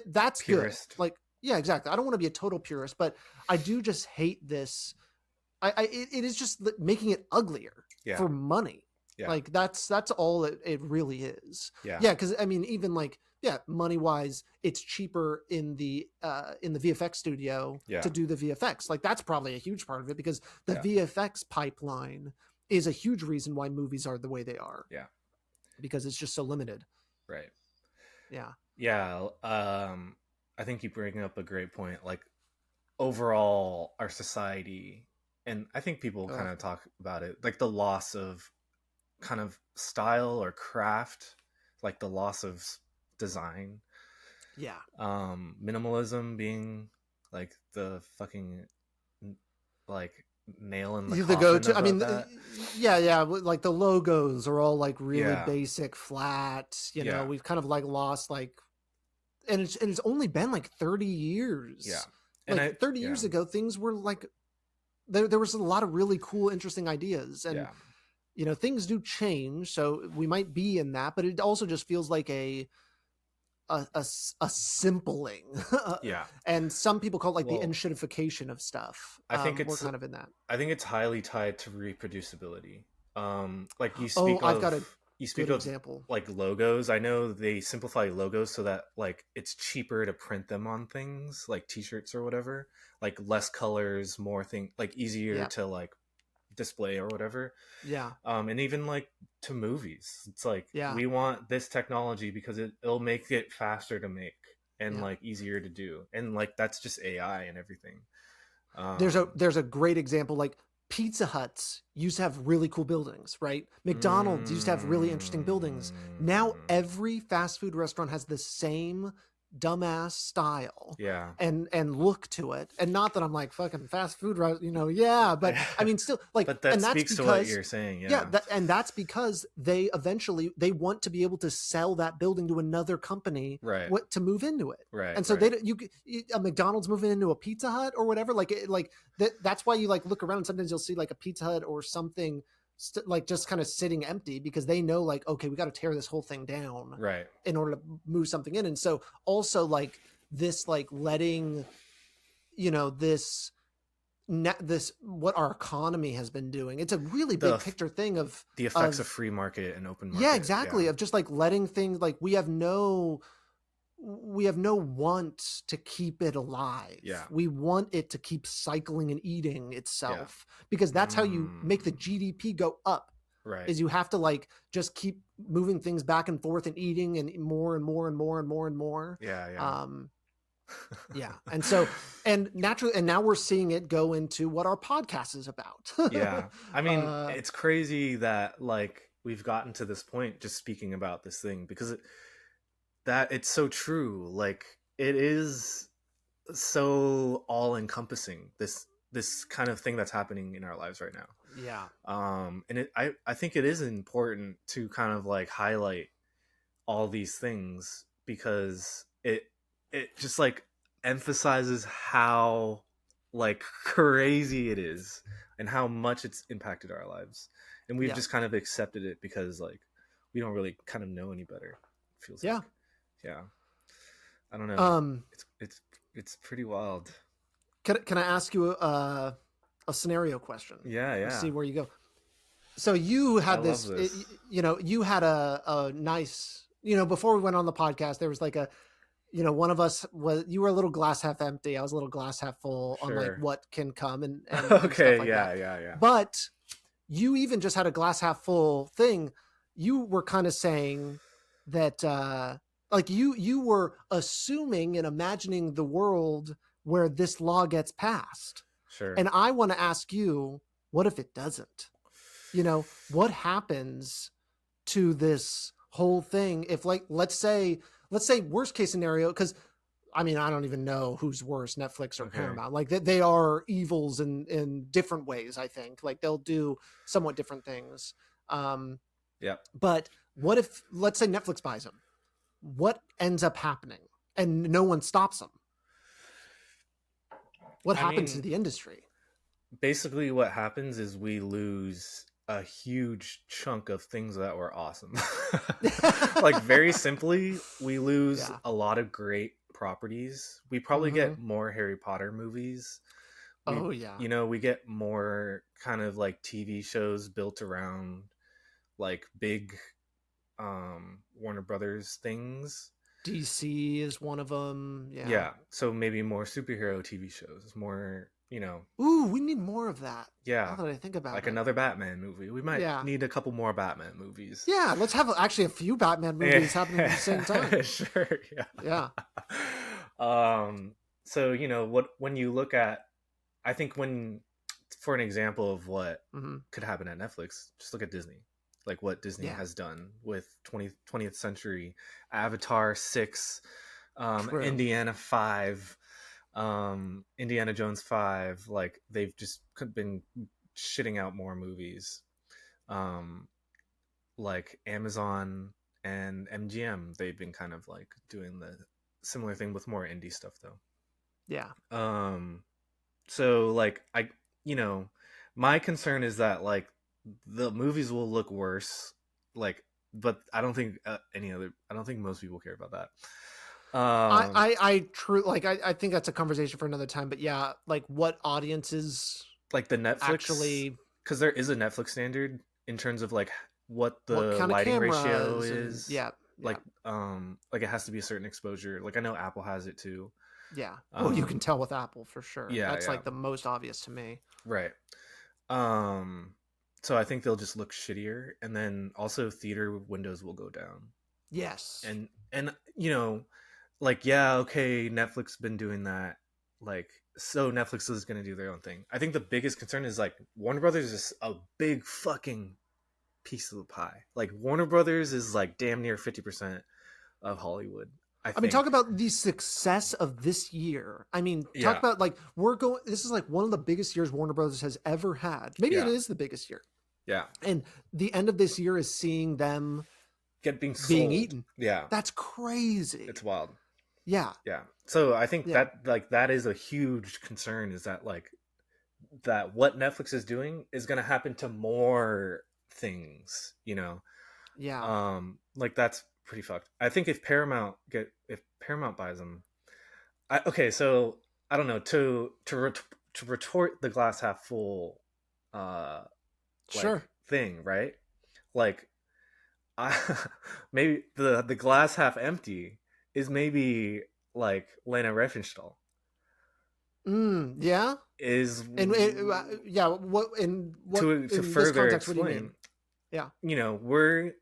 That's Purist. good. Like, yeah, exactly. I don't want to be a total purist, but I do just hate this. It is just making it uglier for money. Yeah. Like, that's all it really is. Yeah. Yeah. Cause I mean, even like, yeah, money wise, it's cheaper in the VFX studio to do the VFX. Like, that's probably a huge part of it, because the VFX pipeline is a huge reason why movies are the way they are. Yeah. Because it's just so limited. Right. Yeah. Yeah. I think you bring up a great point. Like, overall, our society, and I think people kind of talk about it, like the loss of kind of style or craft, like the loss of design. Yeah. Minimalism being like the fucking like nail in the The go-to. coffin I mean, that. yeah. Like, the logos are all like really Yeah. basic, flat. You know, Yeah. we've kind of like lost like, and it's only been like 30 years. Yeah. And And 30 years ago, things were like, there was a lot of really cool, interesting ideas. And, things do change. So we might be in that, but it also just feels like a simpling. Yeah. And some people call it like the enshittification of stuff. I think we're kind of in that. I think it's highly tied to reproducibility. Like you Oh, speak I've of, got a you speak good of example. like logos. I know they simplify logos so that like it's cheaper to print them on things like t-shirts or whatever, like less colors, more thing, like easier to like display or whatever. Yeah. And even like to movies, it's like, Yeah. we want this technology because it'll make it faster to make and like easier to do, and like that's just AI and everything. There's a great example. Like, Pizza Huts used to have really cool buildings, right? McDonald's used to have really interesting buildings. Now every fast food restaurant has the same dumbass style and look to it. And not that I'm like, fucking fast food, but I mean, still, like, but that and that's speaks because, to what you're saying. And that's because they eventually they want to be able to sell that building to another company, to move into it, and so a McDonald's moving into a Pizza Hut or whatever, that's why you like look around and sometimes you'll see like a Pizza Hut or something like just kind of sitting empty, because they know like, okay, we got to tear this whole thing down in order to move something in. And so also like this, like letting, this this what our economy has been doing. It's a really big picture thing of the effects of free market and open market. Yeah, exactly. Of just like letting things, like we have no want to keep it alive. Yeah. We want it to keep cycling and eating itself, because that's how you make the GDP go up. Right. Is you have to like just keep moving things back and forth and eating and more and more and more and more and more. Yeah. Yeah. And so, and naturally, and now we're seeing it go into what our podcast is about. Yeah. I mean, it's crazy that like we've gotten to this point just speaking about this thing, because it's so true. Like it is so all encompassing, this kind of thing that's happening in our lives right now. Yeah. And I think it is important to kind of like highlight all these things, because it just like emphasizes how like crazy it is and how much it's impacted our lives, and we've just kind of accepted it because like we don't really kind of know any better, it feels like. Yeah, I don't know. It's pretty wild. Can I ask you a scenario question? Yeah. Let's see where you go. So you had this. You had a nice, before we went on the podcast, there was like a, one of us was, you were a little glass half empty. I was a little glass half full on like what can come and okay, stuff like that. Yeah. But you even just had a glass half full thing. You were kind of saying that, like you were assuming and imagining the world where this law gets passed. Sure. And I want to ask you, what if it doesn't? What happens to this whole thing if, like, let's say worst case scenario, because I mean, I don't even know who's worse, Netflix or Paramount. Like they are evils in different ways. I think like they'll do somewhat different things. But what if, let's say Netflix buys them? What ends up happening and no one stops them? What happens to the industry? Basically what happens is we lose a huge chunk of things that were awesome. Like very simply, we lose a lot of great properties. We probably get more Harry Potter movies. We get more kind of like TV shows built around like big Warner Brothers things. DC is one of them. Yeah. So maybe more superhero TV shows, more, Ooh, we need more of that. Yeah. Now that I think about like another Batman movie. We might need a couple more Batman movies. Yeah, let's have actually a few Batman movies happening at the same time. Sure, yeah. So, when you look at, I think for an example of what could happen at Netflix, just look at Disney. Like what Disney has done with 20th century, Avatar 6, Indiana 5, Indiana Jones 5. Like they've just been shitting out more movies. Like Amazon and MGM, they've been kind of like doing the similar thing with more indie stuff though. Yeah. So like my concern is that like the movies will look worse, like, but I don't think I don't think most people care about that. I think that's a conversation for another time, but yeah, like what audiences, like the Netflix, actually, because there is a Netflix standard in terms of like what the lighting ratio is. Like it has to be a certain exposure. Like I know Apple has it too. Yeah. You can tell with Apple for sure. That's like the most obvious to me. Right. So I think they'll just look shittier, and then also theater windows will go down. Yes. And like, yeah, okay, Netflix been doing that. Like, so Netflix is going to do their own thing. I think the biggest concern is like Warner Brothers is a big fucking piece of the pie. Like Warner Brothers is like damn near 50% of Hollywood. I mean, talk about the success of this year. I mean, talk about like this is like one of the biggest years Warner Brothers has ever had. Maybe it is the biggest year. Yeah. And the end of this year is seeing them being eaten. Yeah. That's crazy. It's wild. Yeah. Yeah. So I think that is a huge concern, is that like that what Netflix is doing is going to happen to more things, Yeah. Like that's pretty fucked. I think if Paramount buys them, so I don't know, to to retort the glass half full like Sure. thing, right? Like I maybe the glass half empty is maybe like Lena Riefenstahl Yeah. is And yeah, what to in this further context, what do you explain, mean? Yeah. you know,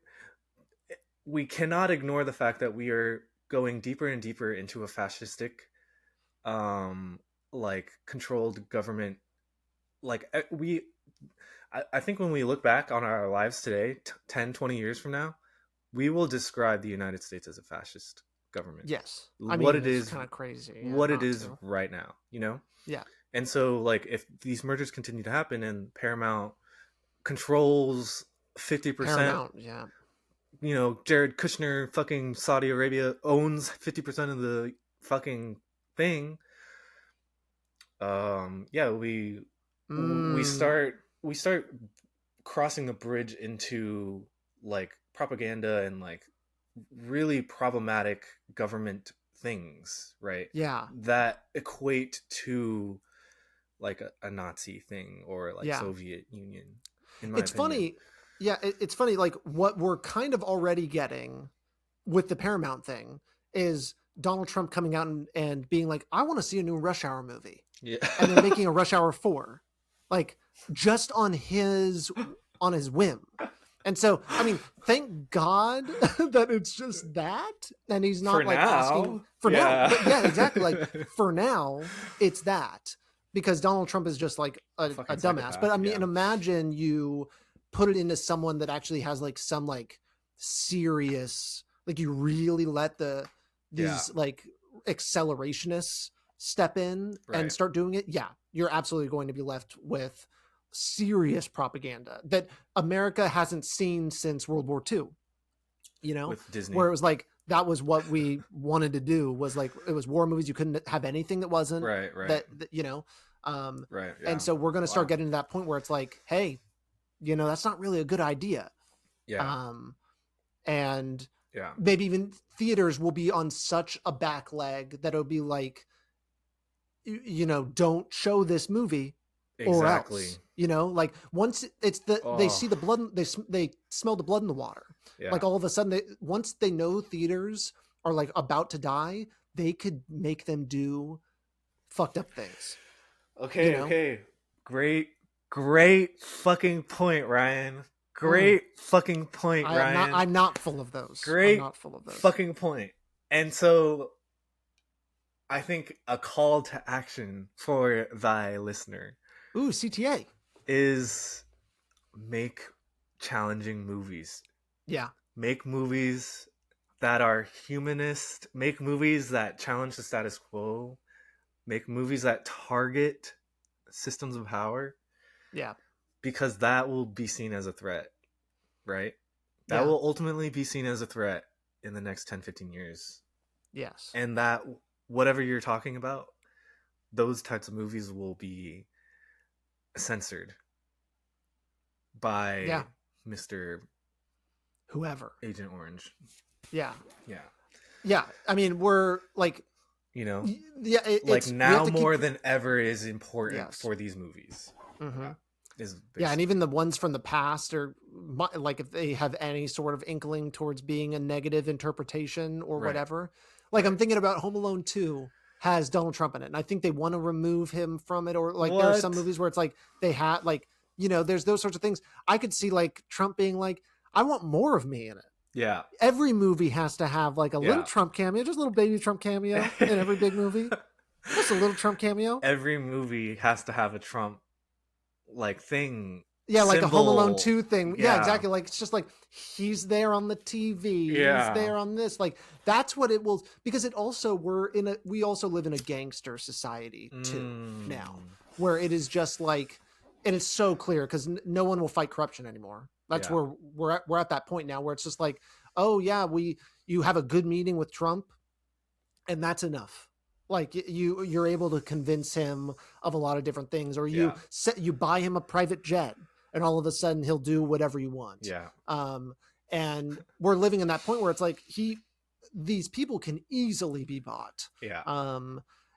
we cannot ignore the fact that we are going deeper and deeper into a fascistic like controlled government. Like I think when we look back on our lives today, 10 20 years from now, we will describe the United States as a fascist government. Yes. I What mean, it it's is, kind of crazy, yeah, what it not is to. right now, you know? Yeah. And so like if these mergers continue to happen and Paramount controls 50%, Paramount, yeah. you know, Jared Kushner fucking Saudi Arabia owns 50% of the fucking thing. Yeah, we start crossing the bridge into like propaganda and like really problematic government things, right? Yeah. That equate to like a Nazi thing or like Yeah. Soviet Union, in my It's opinion. funny. Yeah, it's funny. Like what we're kind of already getting with the Paramount thing is Donald Trump coming out and being like, I want to see a new Rush Hour movie. Yeah. And they're making a Rush Hour 4. Like just on his whim. And so, I mean, thank God that it's just that. And he's For not like asking now. for Yeah. now. But yeah, exactly. Like for now, it's that. Because Donald Trump is just like a Fucking dumbass. psychopath. But I mean, Yeah. and imagine you put it into someone that actually has like some like serious, like you really let these like accelerationists step in and start doing it. Yeah, you're absolutely going to be left with serious propaganda that America hasn't seen since World War II, you know, with Disney, where it was like, that was what we wanted to do, was like, it was war movies. You couldn't have anything that wasn't that, you know, yeah. And so we're going to start getting to that point where it's like, hey, you know, that's not really a good idea. Yeah. And yeah, maybe even theaters will be on such a back leg that it'll be like, you know, don't show this movie or else, you know, like once it's they see the blood, they smell the blood in the water. Yeah. Like all of a sudden once they know theaters are like about to die, they could make them do fucked up things. Okay. You know? Okay. Great fucking point, Ryan. Great fucking point, Ryan. I'm not full of those. Great I'm not full of those. fucking point. And so I think a call to action for thy listener, CTA, is make challenging movies. Yeah. Make movies that are humanist, make movies that challenge the status quo, make movies that target systems of power. Yeah. Because that will be seen as a threat, right? That will ultimately be seen as a threat in the next 10, 15 years. Yes. And that, whatever you're talking about, those types of movies will be censored by Mr. whoever. Agent Orange. Yeah. Yeah. Yeah. I mean, we're like, you know, like now more than ever is important for these movies. Mm-hmm. And even the ones from the past are like, if they have any sort of inkling towards being a negative interpretation or whatever. Like I'm thinking about Home Alone 2 has Donald Trump in it, and I think they want to remove him from it, or like there are some movies where it's like they had like, you know, there's those sorts of things. I could see like Trump being like, I want more of me in it. Yeah. Every movie has to have like a little Trump cameo, just a little baby Trump cameo in every big movie. Just a little Trump cameo. Every movie has to have a Trump like thing. Yeah, like a Home Alone 2 thing. Yeah, exactly. Like it's just like he's there on the TV. Yeah. He's there on this. Like that's what it will, because it also we also live in a gangster society too now, where it is just like, and it's so clear because no one will fight corruption anymore. That's where we're at that point now where it's just like, oh yeah, you have a good meeting with Trump and that's enough. Like you're able to convince him of a lot of different things, or you buy him a private jet and all of a sudden he'll do whatever you want. Yeah. And we're living in that point where it's like these people can easily be bought. Yeah.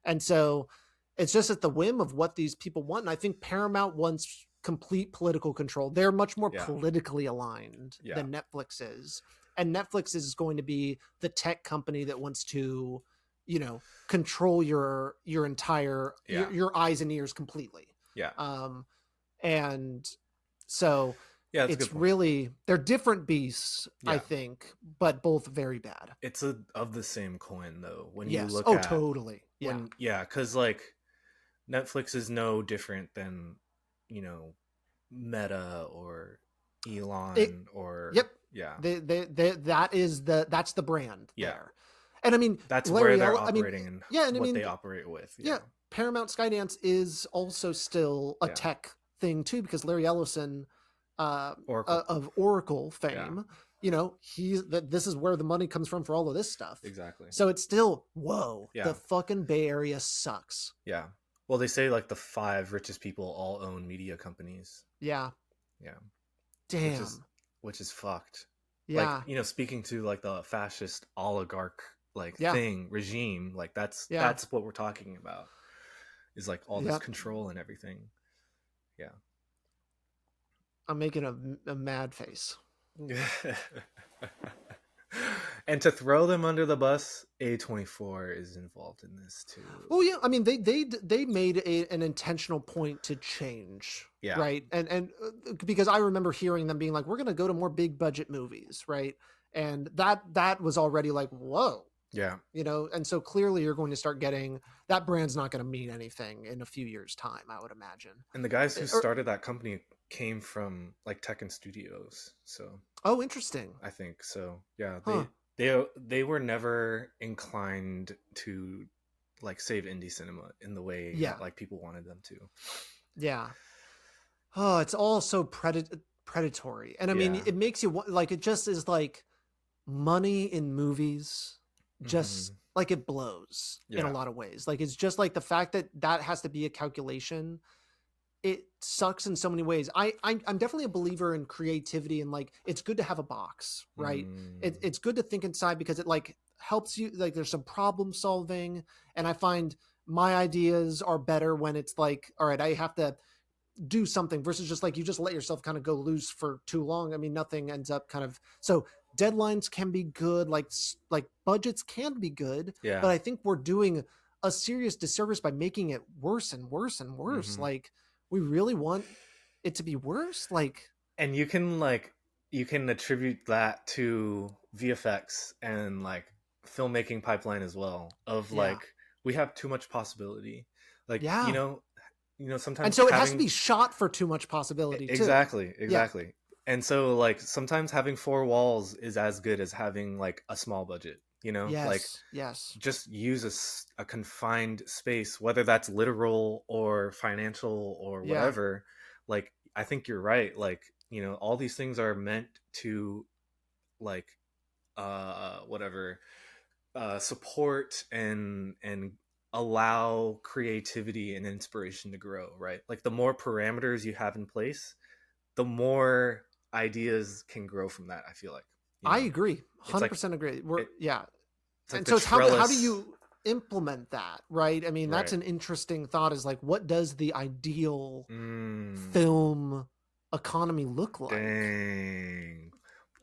And so It's just at the whim of what these people want. And I think Paramount wants complete political control. They're much more politically aligned than Netflix is. And Netflix is going to be the tech company that wants to, you know, control your entire, your eyes and ears completely. Yeah. And so it's really, they're different beasts, I think, but both very bad. It's of the same coin though. When you look at totally. Because like Netflix is no different than, you know, Meta or Elon that's the brand there. And I mean, that's where they're operating and what they operate with. Paramount Skydance is also still a tech thing too, because Larry Ellison of Oracle fame, you know, this is where the money comes from for all of this stuff. Exactly. So it's still, the fucking Bay Area sucks. Yeah. Well, they say like the 5 richest people all own media companies. Yeah. Yeah. Damn. Which is fucked. Yeah. Like, you know, speaking to like the fascist oligarch regime, like that's what we're talking about. Is like all this control and everything. Yeah. I'm making a mad face. And to throw them under the bus, A24 is involved in this too. Oh yeah, I mean they made an intentional point to change, right? And because I remember hearing them being like, "We're going to go to more big budget movies," right? And that was already like, whoa. Yeah. You know, and so clearly you're going to start getting that brand's not going to mean anything in a few years' time, I would imagine. And the guys who started that company came from like tech and studios, so. Oh, interesting. I think so. Yeah, they were never inclined to like save indie cinema in the way that, like people wanted them to. Yeah. Oh, it's all so predatory, and I mean, it makes you like it just is like money in movies. Just like it blows in a lot of ways. Like it's just like the fact that has to be a calculation. It sucks in so many ways. I'm definitely a believer in creativity and like it's good to have a box, right? It's good to think inside because it like helps you. Like there's some problem solving, and I find my ideas are better when it's like, all right, I have to do something versus just like you just let yourself kind of go loose for too long. I mean, nothing ends up kind of so. Deadlines can be good, like budgets can be good, but I think we're doing a serious disservice by making it worse and worse and worse. Like we really want it to be worse. Like, and you can attribute that to VFX and like filmmaking pipeline as well. Of like we have too much possibility. Like you know sometimes, and so it has to be shot for too much possibility. Exactly. Too. Yeah. And so like sometimes having 4 walls is as good as having like a small budget, you know? Like just use a confined space, whether that's literal or financial or whatever. Like I think you're right. Like, you know, all these things are meant to like support and allow creativity and inspiration to grow, right? Like the more parameters you have in place, the more ideas can grow from that. I feel like I agree, 100% agree. And so it's how do you implement that, right? I mean, that's an interesting thought. Is like, what does the ideal film economy look like?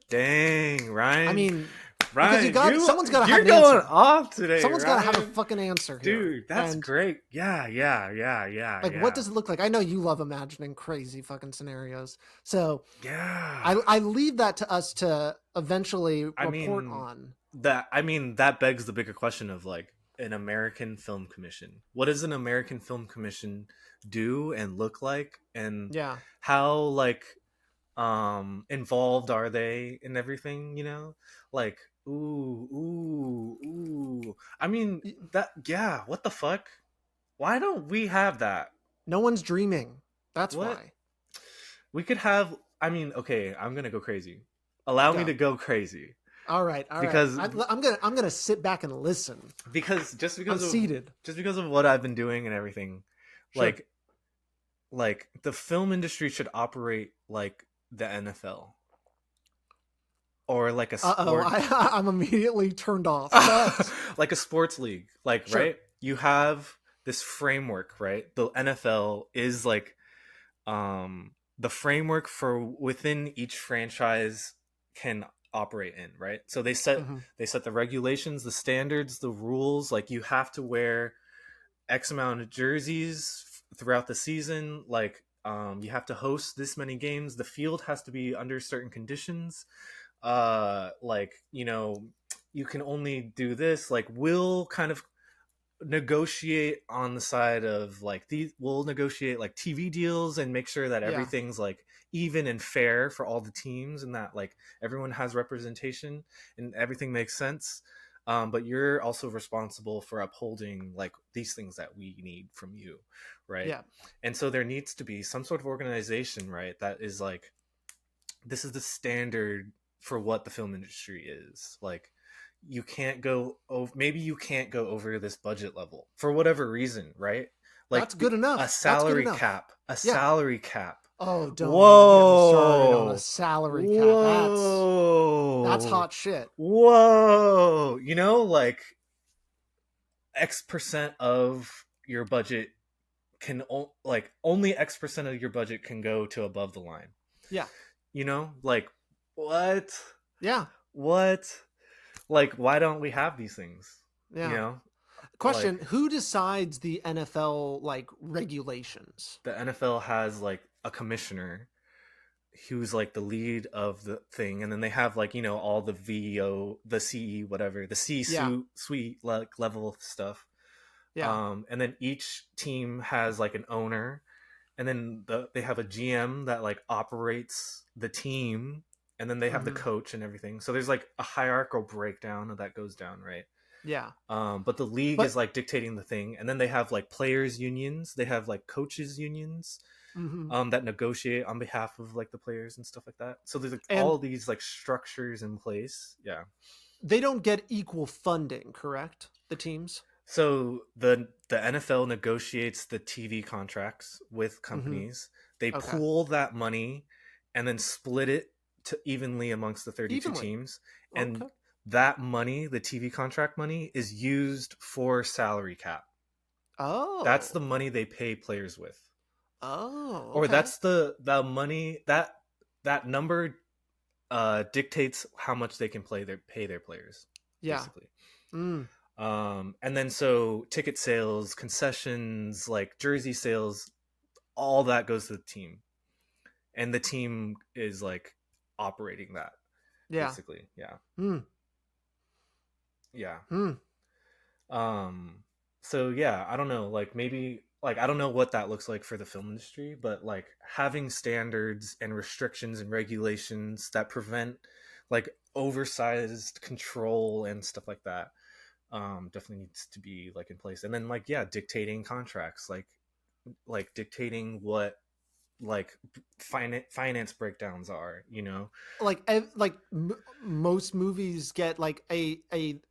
Dang, Ryan. I mean, Ryan, someone's got to have an answer. You're going off today. Someone's got to have a fucking answer here. Dude, that's great. Yeah. Like, what does it look like? I know you love imagining crazy fucking scenarios. So I leave that to us to eventually report on. That begs the bigger question of like an American Film Commission. What does an American Film Commission do and look like? And how like involved are they in everything, you know? Like ooh. I mean what the fuck? Why don't we have that? No one's dreaming. That's why. We could have, okay, I'm gonna go crazy. Allow me to go crazy. All right. Because I'm gonna sit back and listen. Because just because of what I've been doing and everything, sure. like the film industry should operate like the NFL. Or like a sport. I'm immediately turned off. Like a sports league. Like, sure. Right? You have this framework, right? The NFL is like the framework for within each franchise can operate in, right? So Mm-hmm. they set the regulations, the standards, the rules. Like you have to wear X amount of jerseys throughout the season. Like you have to host this many games. The field has to be under certain conditions. Like you can only do this. Like we'll kind of negotiate on the side of like these, we'll negotiate like TV deals and make sure that Yeah. everything's like even and fair for all the teams, and that like everyone has representation and everything makes sense. But you're also responsible for upholding like these things that we need from you, right? Yeah. And so there needs to be some sort of organization, right, that is like, this is the standard for what the film industry is like. You can't go over, maybe you can't go over this budget level for whatever reason, right? Like That's good a enough. That's good salary enough. cap, a Yeah. salary cap. Oh, don't even get me started on a Whoa, salary cap. That's whoa, hot shit. whoa. Like X% of your budget can like only X% of your budget can go to above the line. Yeah. Like what? Yeah. What? Like why don't we have these things? You Yeah. know? Like Question, who decides the NFL like regulations? the NFL has like a commissioner who's like the lead of the thing, and then they have like all the VO, the CE, whatever, the C Yeah. suite like level stuff. Yeah. And then each team has like an owner, and then they have a GM that like operates the team, and then they have the Mm-hmm. coach and everything. So there's like a hierarchical breakdown that goes down, right? Yeah. But the league But is like dictating the thing, and then they have like players unions, they have like coaches unions, mm-hmm. that negotiate on behalf of like the players and stuff like that. So there's like And all these like structures in place. Yeah. they don't get equal funding, correct? The teams? So the NFL negotiates the TV contracts with Mm-hmm. companies. They Okay. pool that money and then split it to evenly amongst the 32 Evenly. teams. Okay. And that money, the TV contract money, is used for salary cap. That's the Oh. money they pay players with. Oh, Or okay. that's the money that number dictates how much they can pay their players, Yeah. basically. Mm. And then so ticket sales, concessions, like jersey sales, all that goes to the team, and the team is like operating that, Yeah. basically. Yeah, Mm. yeah. Mm. So yeah, I don't know, like maybe like I don't know what that looks like for the film industry, but like having standards and restrictions and regulations that prevent like oversized control and stuff like that, definitely needs to be like in place. And then like yeah, dictating contracts, like dictating what like finance breakdowns are, Like most movies get like a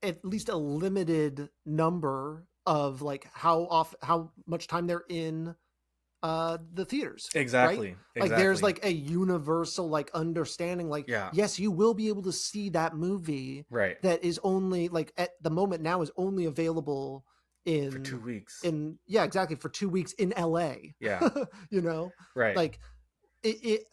at least a limited number of like how much time they're in the theaters, right? Exactly, Like there's exactly. like a universal like understanding, like Yeah, yes, you will be able to see that movie right. that is only like at the moment now is only available For in 2 weeks. yeah, exactly, for 2 weeks in LA. Yeah, you know, right. like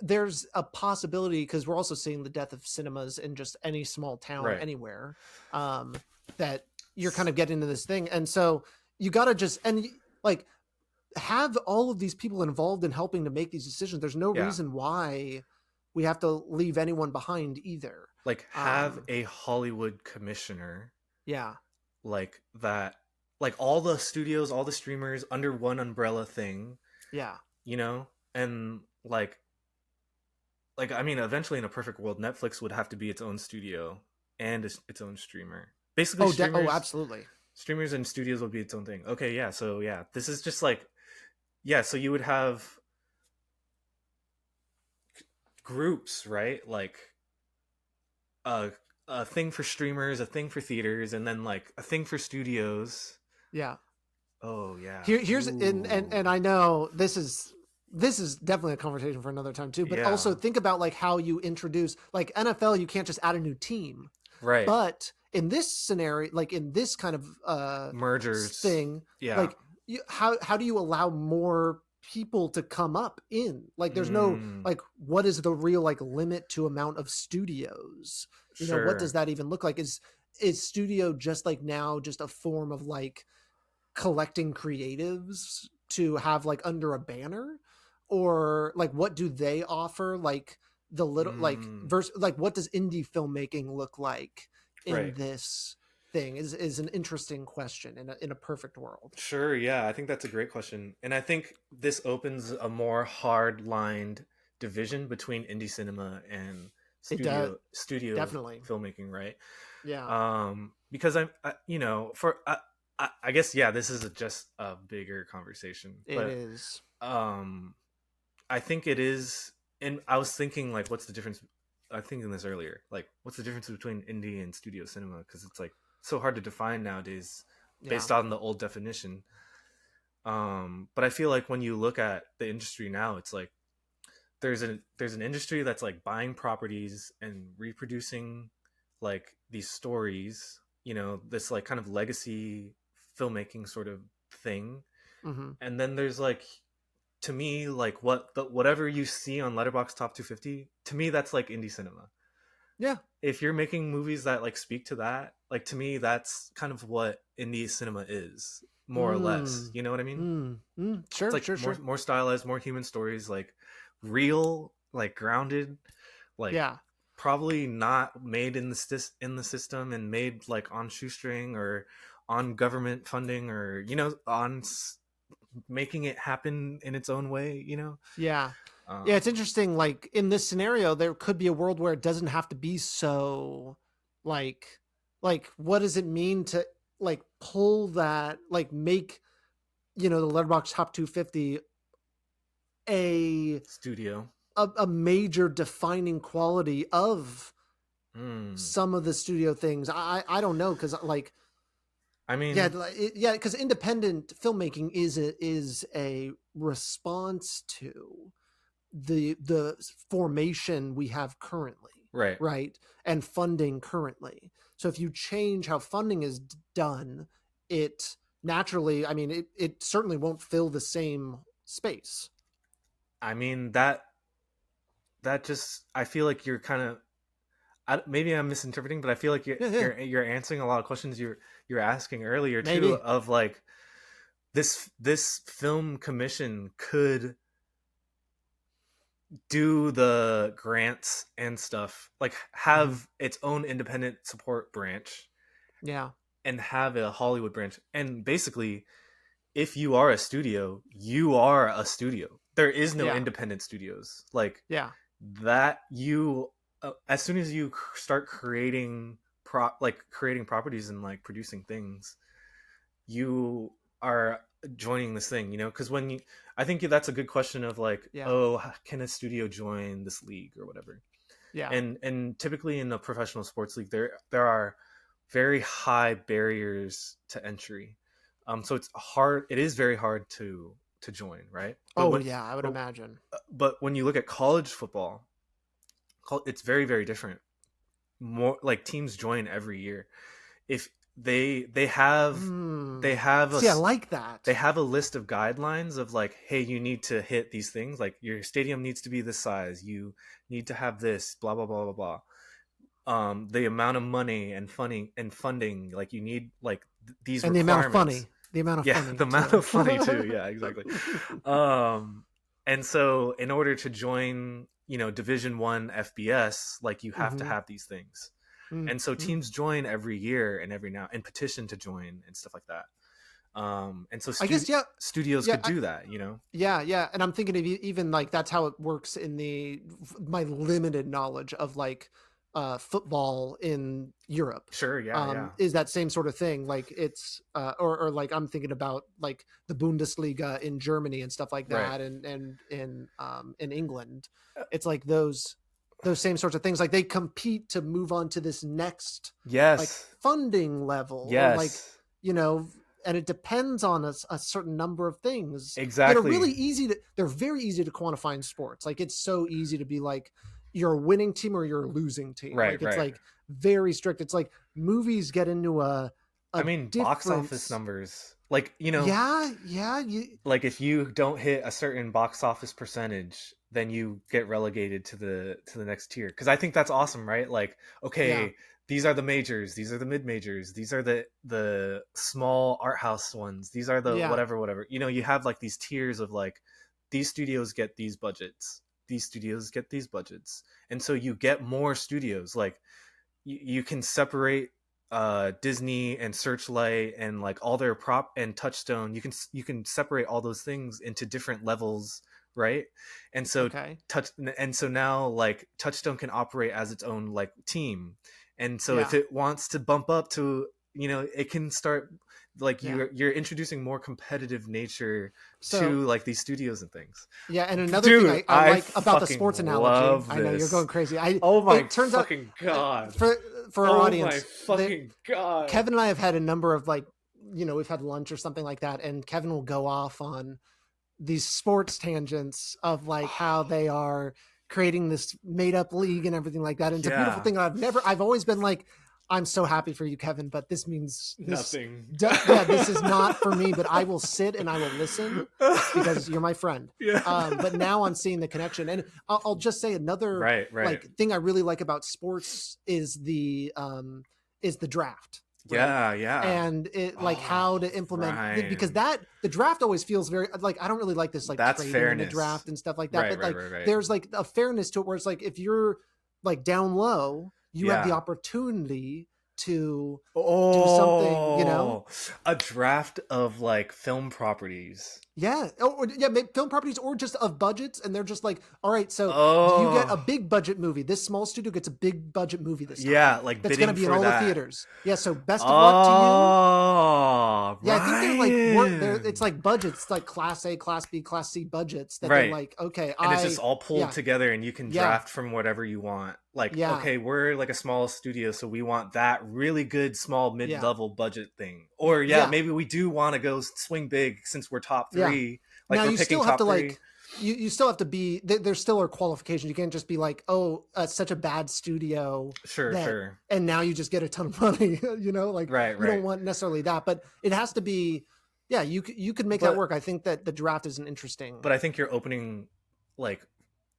there's a possibility, because we're also seeing the death of cinemas in just any small town Right. anywhere, that you're kind of getting into this thing. And so you got to just like have all of these people involved in helping to make these decisions. There's no Yeah. reason why we have to leave anyone behind either. Like have a Hollywood commissioner, Yeah. like that, like all the studios, all the streamers under one umbrella thing, Yeah. and like I mean, eventually in a perfect world, Netflix would have to be its own studio and its own streamer. Basically, Oh, absolutely. streamers and studios will be its own thing. Okay, yeah. So yeah, this is just like yeah. So you would have groups, right? Like a a thing for streamers, a thing for theaters, and then like a thing for studios. Yeah. Oh yeah. Here's Ooh. and I know this is definitely a conversation for another time too, but Yeah. also think about like how you introduce, like NFL, you can't just add a new team. Right. But in this scenario, like in this kind of Mergers. thing, Yeah. like how do you allow more people to come up in, like, there's no, like, what is the real, like, limit to amount of studios? What does Sure. that even look like? Is studio just like now just a form of like collecting creatives to have like under a banner, or like what do they offer, like the little like verse, like what does indie filmmaking look like in Right. this thing is an interesting question in a perfect world. Sure, yeah, I think that's a great question. And I think this opens a more hard-lined division between indie cinema and It does, studio definitely. filmmaking, right? Yeah, Because I guess yeah, this is just a bigger conversation, it but is. um, I think it is. And I was thinking like, what's the difference? I was thinking this earlier, like, what's the difference between indie and studio cinema? Because it's like so hard to define nowadays Yeah. based on the old definition. But I feel like when you look at the industry now, it's like there's an industry that's like buying properties and reproducing like these stories, this like kind of legacy filmmaking sort of thing. Mm-hmm. And then there's like, to me, like whatever you see on Letterboxd Top 250, to me that's like indie cinema. Yeah. If you're making movies that like speak to that, like to me that's kind of what indie cinema is, more or less. Mm. You know what I mean? It's Sure, like sure, sure. more stylized, more human stories, like real, like grounded, like Yeah. probably not made in the system and made like on shoestring or on government funding, or on making it happen in its own way. Yeah. Yeah, it's Um, interesting. Like in this scenario, there could be a world where it doesn't have to be so like like what does it mean to like pull that, like make, the Letterbox Top 250 a studio. a major defining quality of Mm. some of the studio things. I don't know, because like I yeah, mean, yeah, because independent filmmaking is a response to the formation we have currently, right. right, and funding currently. So if you change how funding is done, it naturally, I mean, it certainly won't fill the same space. I mean that just, I feel like you're kind of, maybe I'm misinterpreting, but I feel like you're Yeah, yeah, you're, you're answering a lot of questions you're asking earlier too, maybe. of like this film commission could do the grants and stuff, like Mm-hmm. have its own independent support branch Yeah, and have a Hollywood branch. And basically, if you are a studio, you are a studio. There is no yeah, independent studios like yeah, that. You as soon as you start creating creating properties and like producing things, you are joining this thing, because when you, I think that's a good question of like, yeah, oh, can a studio join this league or whatever. yeah. And typically in a professional sports league, there are very high barriers to entry. So it is very hard to join, right? but Oh when yeah, I would but imagine. but when you look at college football, it's very, very different. More like teams join every year. If they have Hmm. they have a See, I like that. they have a list of guidelines of like, hey, you need to hit these things, like your stadium needs to be this size, you need to have this, blah blah blah blah blah. The amount of money and funding, like you need like these And the amount of requirements. funny, the amount of Yeah, funny the amount too. of funny too, yeah, exactly. And so in order to join, Division 1 FBS, like you have to Mm-hmm. have these things. And so Mm-hmm. teams join every year and every now and petition to join and stuff like that. And so I guess, yeah, studios yeah, could do that. yeah, yeah. And I'm thinking of even like that's how it works in my limited knowledge of like football in Europe. Sure, yeah, yeah. Is that same sort of thing? Like it's or like I'm thinking about like the Bundesliga in Germany and stuff like Right. that, and in England, it's like those same sorts of things. Like they compete to move on to this next like Yes. funding level, or like, Yes. you know and it depends on a certain number of things that are Exactly. really they're very easy to quantify in sports. Like it's so easy to be like you're a winning team or you're a losing team. Right, Like it's right. like very strict. It's like movies get into I a mean, box office difference. numbers. Like, yeah. like if you don't hit a certain box office percentage, then you get relegated to the next tier. Because I think that's awesome, right? Like, Yeah, okay, these are the majors, these are the mid majors, these are the small art house ones, these are the yeah. whatever whatever. You have like these tiers of like, these studios get these budgets, these studios get these budgets, and so you get more studios. Like, you can separate Disney and Searchlight and like all their prop and Touchstone. You can separate all those things into different levels, right? And so Okay. now like Touchstone can operate as its own like team. And so if Yeah, it wants to bump up to, it can start, like, yeah. you're introducing more competitive nature So to like these studios and things. yeah, and another thing Dude, I I like about the fucking sports analogy, love I know you're this. going crazy. Oh my It turns out fucking god. for our Oh my audience, fucking god. Kevin and I have had a number of like, we've had lunch or something like that, and Kevin will go off on these sports tangents of like how they are creating this made up league and everything like that. And it's a beautiful Yeah. thing. I've always been like, I'm so happy for you, Kevin, but this means Nothing. yeah, this is not for me, but I will sit and I will listen because you're my friend. Yeah. But now I'm seeing the connection. And I'll just say another right. like thing I really like about sports is the draft. Right? Yeah. And it like how to implement Ryan. because the draft always feels very like, I don't really like this like That's trading fairness in the draft and stuff like that. Right, but like right. there's like a fairness to it where it's like if you're like down low, you have the Yeah. opportunity to do something, Oh, a draft of like film properties. Yeah. Or yeah, film properties or just of budgets. And they're just like, all right, so you get a Oh, big budget movie. This small studio gets a big budget movie this time. yeah, like That's going to bidding be in for all the that. theaters. Yeah. So best of luck to you. Oh, Yeah, I think they're like Ryan. it's like budgets, like class A, class B, class C budgets that they're Right. like, okay, And it's just all pulled yeah, together, and you can yeah, draft from whatever you want. Like, yeah, okay, we're like a small studio, so we want that really good small yeah, mid-level budget thing. Or yeah, maybe we do want to go swing big since we're top yeah. three. Like, Now we're you picking still have top to three. like you still have to be there still are qualifications. You can't just be like, oh, such a bad studio Sure. and now you just get a ton of money. Like Right. we don't want necessarily that, but it has to be. Yeah, you could make that work. I think that the draft is an interesting. But I think you're opening, like,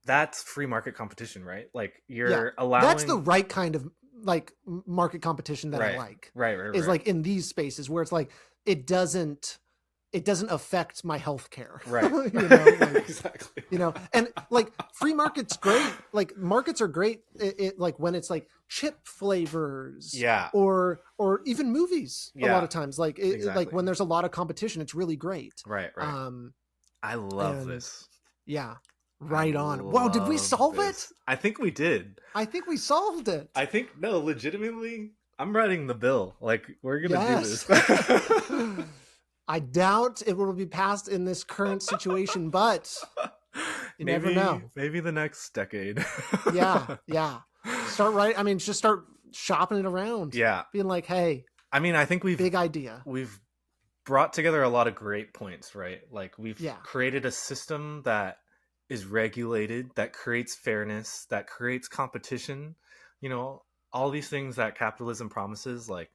that's free market competition, right? Like, you're allowing. That's the right kind of like market competition that I like. Right. Is like in these spaces where it's like it doesn't affect my health care. Right. Exactly. And like free market's great. Like markets are great. It like when it's like chip flavors. Yeah. Or even movies. Yeah. A lot of times, like Exactly. like when there's a lot of competition, it's really great. Right. I love this. Yeah. Right on. Wow, did we solve it? I think we did. I think we solved it. I think, no, legitimately, I'm writing the bill. Like, we're gonna do this. I doubt it will be passed in this current situation, but you never know. Maybe the next decade. Yeah. Just start shopping it around. Yeah. Being like, hey. I mean, I think big idea. We've brought together a lot of great points, right? Like, we've created a system that is regulated, that creates fairness, that creates competition. All these things that capitalism promises, like,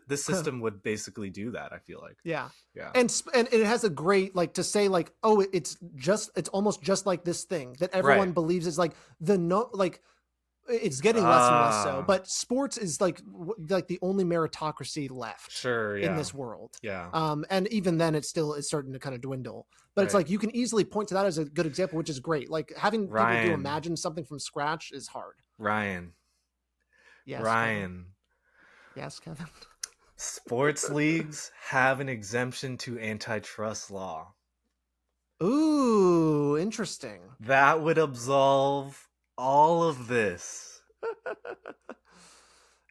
this system would basically do that, I feel like. Yeah. And it has a great, like, to say like, oh, it's almost just like this thing that everyone believes is like it's getting less and less so, but sports is like the only meritocracy left in this world. Yeah. And even then it's starting to kind of dwindle, but it's like, you can easily point to that as a good example, which is great. Like having people to imagine something from scratch is hard. Ryan. Yes. Ryan. Kevin. Yes, Kevin. Sports leagues have an exemption to antitrust law. Ooh, interesting. That would absolve all of this.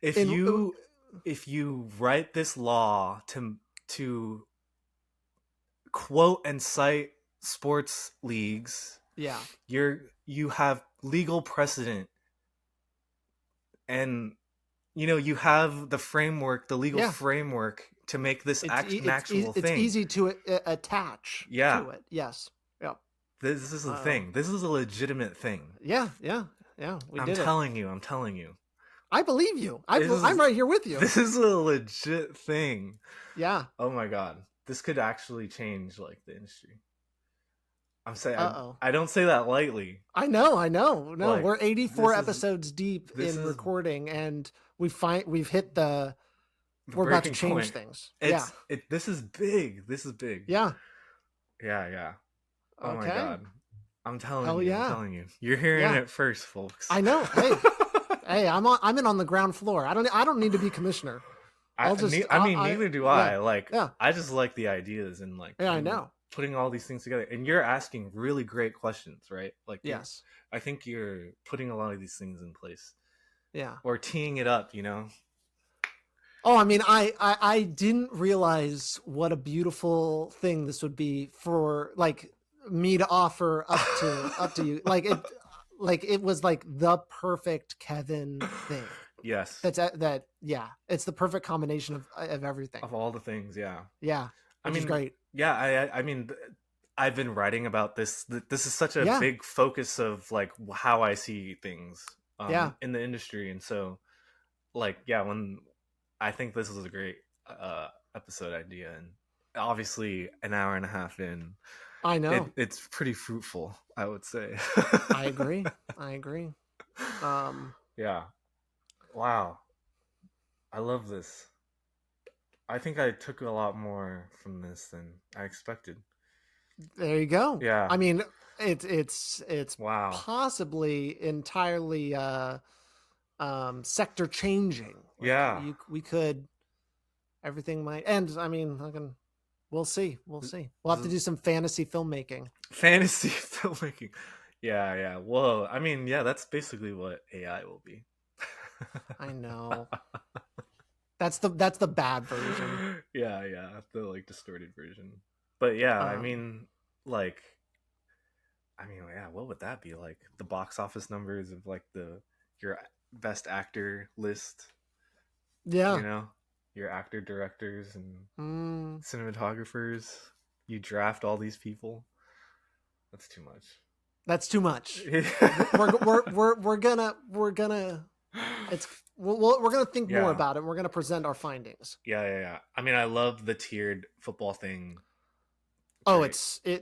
If you write this law to quote and cite sports leagues, you have legal precedent, and you have the framework, the legal framework to make this an actual thing. It's easy to attach to it. Yes. Yeah. This is a thing. This is a legitimate thing. Yeah. I'm telling you. I believe you. I'm right here with you. This is a legit thing. Yeah. Oh my God. this could actually change like the industry. I'm saying Uh-oh. I don't say that lightly. I know. No, like, we're 84 episodes deep in recording, and we've hit the we're about to change things. This is big. This is big. Yeah. Yeah. Oh okay. My God. I'm telling Hell you. Yeah. I'm telling you. You're hearing it first, folks. I know. Hey, hey, I'm in on the ground floor. I don't need to be commissioner. Neither do I. Like, I just like the ideas and like. Yeah, I know. Putting all these things together, and you're asking really great questions, right? Like, yes, I think you're putting a lot of these things in place. Yeah, or teeing it up, you know. Oh, I mean, I didn't realize what a beautiful thing this would be for like me to offer up to you. Like it was like the perfect Kevin thing. Yes. Yeah. It's the perfect combination of everything. Of all the things, yeah. Yeah. Which is great. Yeah, I mean, I've been writing about this. This is such a big focus of like how I see things in the industry. And so like, when I think this is a great episode idea, and obviously an hour and a half in, I know it's pretty fruitful, I would say. I agree. Yeah. Wow. I love this. I think I took a lot more from this than I expected. There you go. Yeah. I mean, it's wow. Possibly entirely sector changing. Like, yeah. We could, everything might, and I mean, we'll see. We'll have to do some fantasy filmmaking. Yeah. Whoa. I mean, yeah, that's basically what AI will be. I know. That's the bad version. Yeah, the like distorted version. But yeah, I mean, what would that be like? The box office numbers of like your best actor list. Yeah. You know, your actor directors and cinematographers. You draft all these people. That's too much. we're gonna we're gonna think more about it. We're gonna present our findings. Yeah. I mean, I love the tiered football thing. Oh, that's a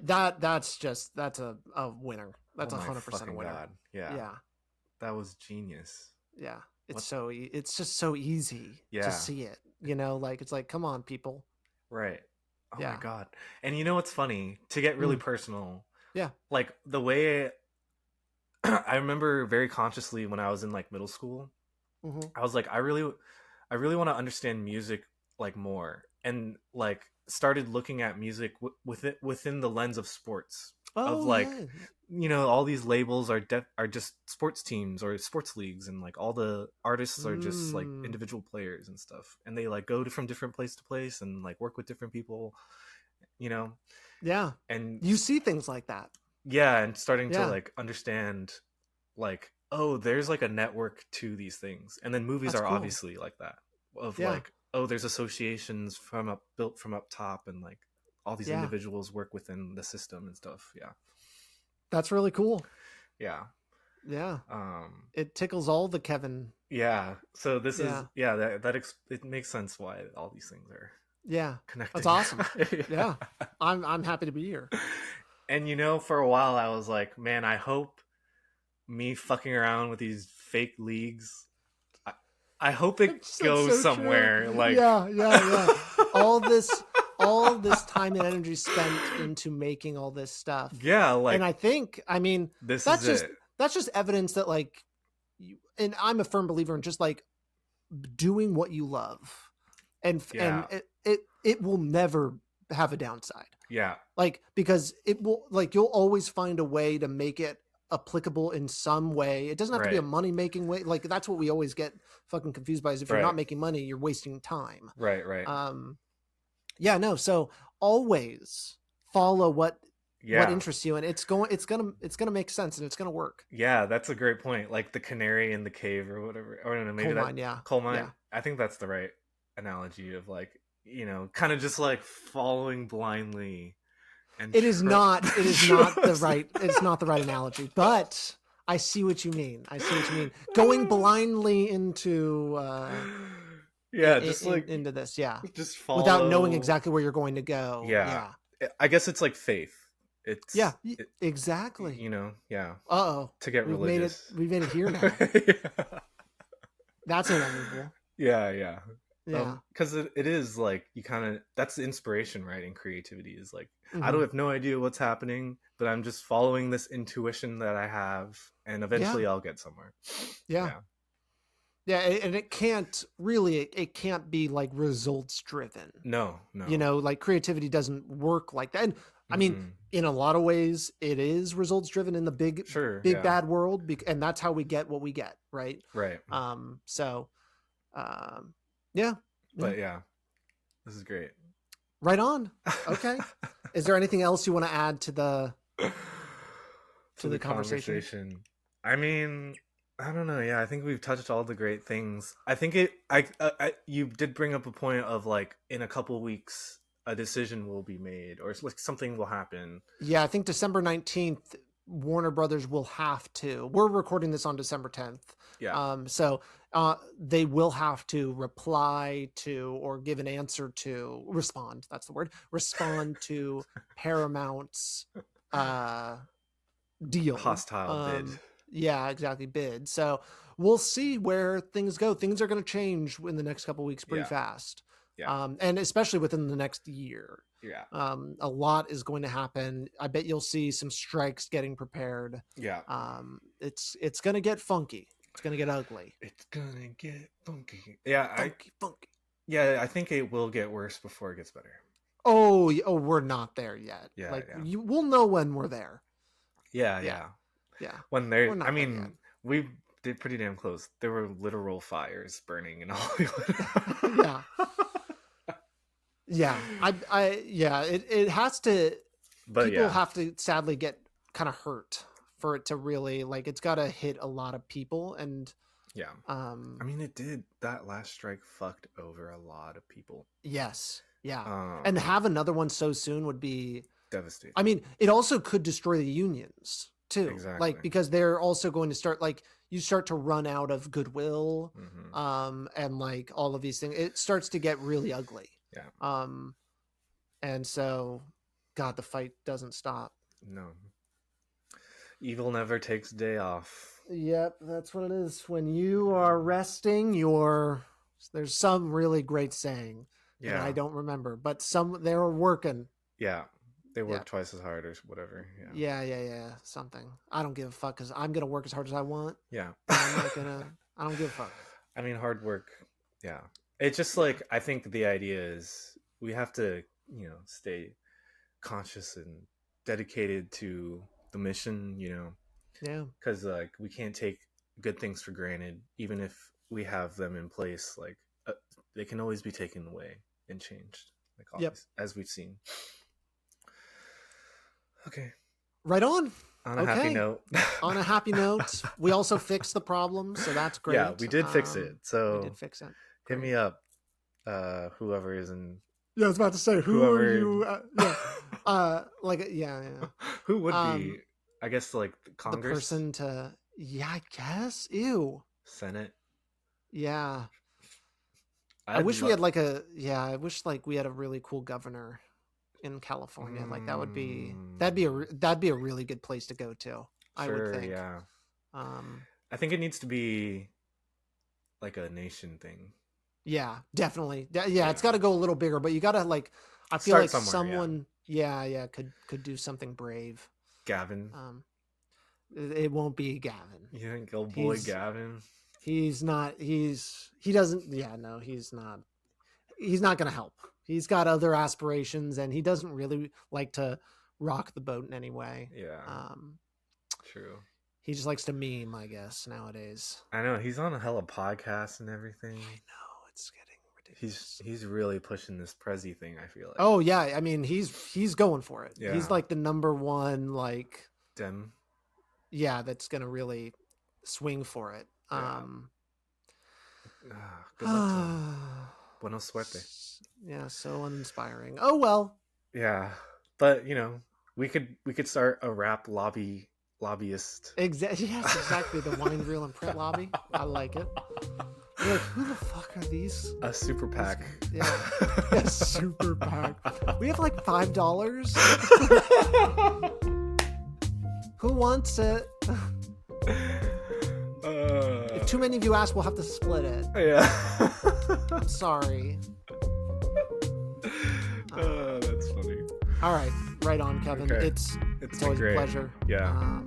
winner. That's 100% a winner. God. Yeah. That was genius. Yeah. It's just so easy to see it, you know, like it's like, come on, people. Right. Oh my God. And you know what's funny? To get really personal. Yeah. Like the way I remember very consciously when I was in like middle school, I was like, I really want to understand music like more, and like started looking at music within the lens of sports. Of like, you know, all these labels are just sports teams or sports leagues, and like all the artists are just like individual players and stuff, and they like go from different place to place and like work with different people, you know. Yeah. And you see things like that. Yeah, and starting to like understand like, oh, there's like a network to these things. And then movies are obviously like that, of like, oh, there's associations built from up top, and like all these individuals work within the system and stuff. Yeah. That's really cool. Yeah. Yeah. It tickles all the Kevin. Yeah. So this is it makes sense why all these things are connected. That's awesome. Yeah. I'm happy to be here. And you know, for a while I was like, man, I hope me fucking around with these fake leagues, I hope it goes somewhere. True. Like yeah. all this time and energy spent into making all this stuff. Yeah, like, and I think, I mean, that's just evidence that like and I'm a firm believer in just like doing what you love, and it will never have a downside. Yeah. Like, because it will, like, you'll always find a way to make it applicable in some way. It doesn't have to be a money making way. Like, that's what we always get fucking confused by, is if you're not making money, you're wasting time. Right. Yeah, no. So always follow what interests you, and it's gonna make sense, and it's gonna work. Yeah, that's a great point. Like the canary in the cave or whatever. Or no, maybe coal mine. Yeah. I think that's the right analogy of like, you know, kind of just like following blindly. And it's not the right analogy, but I see what you mean. Going blindly into Yeah, just like into this. just Without knowing follow. exactly where you're going to go. Yeah, Yeah. I guess it's like faith. Yeah, It, exactly. yeah, Uh-oh. to get religious. We've made it here now. Yeah. That's inevitable. Yeah. Yeah. Because it is like you kind of that's the inspiration, right? In creativity is like I don't Mm-hmm. have no idea what's happening, but I'm just following this intuition that I have, and Yeah. eventually I'll get somewhere. Yeah. Yeah. Yeah, and it can't really, it can't be like results driven. No. Like creativity doesn't work like that. And I mean, Mm-mm. in a lot of ways, it is results driven in the Sure. big Yeah. bad world, and that's how we get what we get, right? Right. So, um, yeah, But yeah, this is great. right on. Okay, is there anything else you want to add to the To the conversation? I mean, I don't know. Yeah, I think we've touched all the great things. I think you did bring up a point of like in a couple weeks a decision will be made or it's like something will happen. Yeah, I think December 19th, Warner Brothers will have to. We're recording this on December 10th. Yeah. So they will have to reply to or give an answer to respond. That's the word. Respond to Paramount's deal. Hostile bid. Yeah, exactly. Bid. So we'll see where things go. Things are going to change in the next couple of weeks pretty fast. Yeah. And especially within the next year. Yeah. A lot is going to happen. I bet you'll see some strikes getting prepared. Yeah. It's going to get funky. It's going to get ugly. It's going to get funky. Yeah. Funky. Yeah, I think it will get worse before it gets better. Oh, we're not there yet. Yeah. We'll know when we're there. Yeah. When I mean, we did pretty damn close. There were literal fires burning in Hollywood. Yeah. Yeah, it has to. But people have to sadly get kind of hurt for it to really like. It's got to hit a lot of people, and yeah. I mean, it did. That last strike fucked over a lot of people. Yes, yeah, and have another one so soon would be devastating. I mean, it also could destroy the unions too, exactly. Like because they're also going to start like you start to run out of goodwill, and like all of these things. It starts to get really ugly. Yeah. And so, God, the fight doesn't stop. No. Evil never takes a day off. Yep, that's what it is. When you are resting, there's some really great saying that I don't remember, but they're working. Yeah. They work twice as hard or whatever. Yeah. Something. I don't give a fuck because I'm going to work as hard as I want. Yeah. I don't give a fuck. I mean, hard work. Yeah. It's just like, I think the idea is we have to, stay conscious and dedicated to the mission, Yeah. Because, like, we can't take good things for granted, even if we have them in place. Like, they can always be taken away and changed, like always, as we've seen. Okay. Right on. On a happy note. On a happy note. We also fixed the problem, so that's great. Yeah, we did fix it. So we did fix it. Hit me up, whoever is in. Yeah, I was about to say, whoever are you? Who would be? I guess like Congress. The person to. Yeah, I guess. Ew. Senate. Yeah. I wish we had I wish like we had a really cool governor in California. Like that'd be a really good place to go to. I would think. Yeah. I think it needs to be like a nation thing. Yeah, definitely. Yeah. It's got to go a little bigger, but you got to like. I feel like someone, could do something brave. Gavin. It won't be Gavin. You think old boy Gavin? He's not. He doesn't. Yeah, no, he's not. He's not going to help. He's got other aspirations, and he doesn't really like to rock the boat in any way. Yeah. True. He just likes to meme, I guess, nowadays. I know he's on a hella podcast and everything. I know it's getting ridiculous. He's really pushing this Prezi thing. I feel like. Oh yeah, I mean he's going for it. Yeah. He's like the number one like. Dem. Yeah, that's gonna really swing for it. Yeah. Good luck to him. Buenos suerte. Yeah, so uninspiring. Oh well. Yeah, but we could start a rap lobbyist. Yes, exactly. The wine, grill, and print lobby. I like it. You're like, who the fuck are these? A super PAC. Yeah. Yeah, super PAC. We have like $5. Who wants it? If too many of you ask, we'll have to split it. Yeah. I'm sorry. That's funny. All right. Right on, Kevin. Okay. It's always great. a pleasure. Yeah.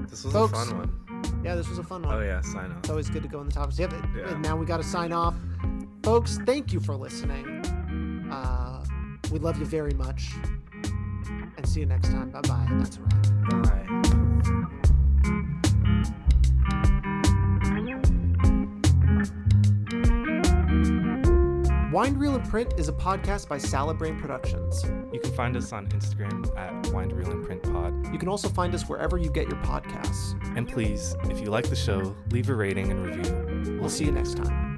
This was folks, a fun one. Yeah, this was a fun one. Oh, yeah. Sign off. It's always good to go in the topics. Yeah. And now we got to sign off. Folks, thank you for listening. We love you very much. And see you next time. Bye-bye. That's a wrap. Bye. Wind Reel and Print is a podcast by Salad Brain Productions. You can find us on Instagram at Wind Reel and Print Pod. You can also find us wherever you get your podcasts. And please, if you like the show, leave a rating and review. We'll see you next time.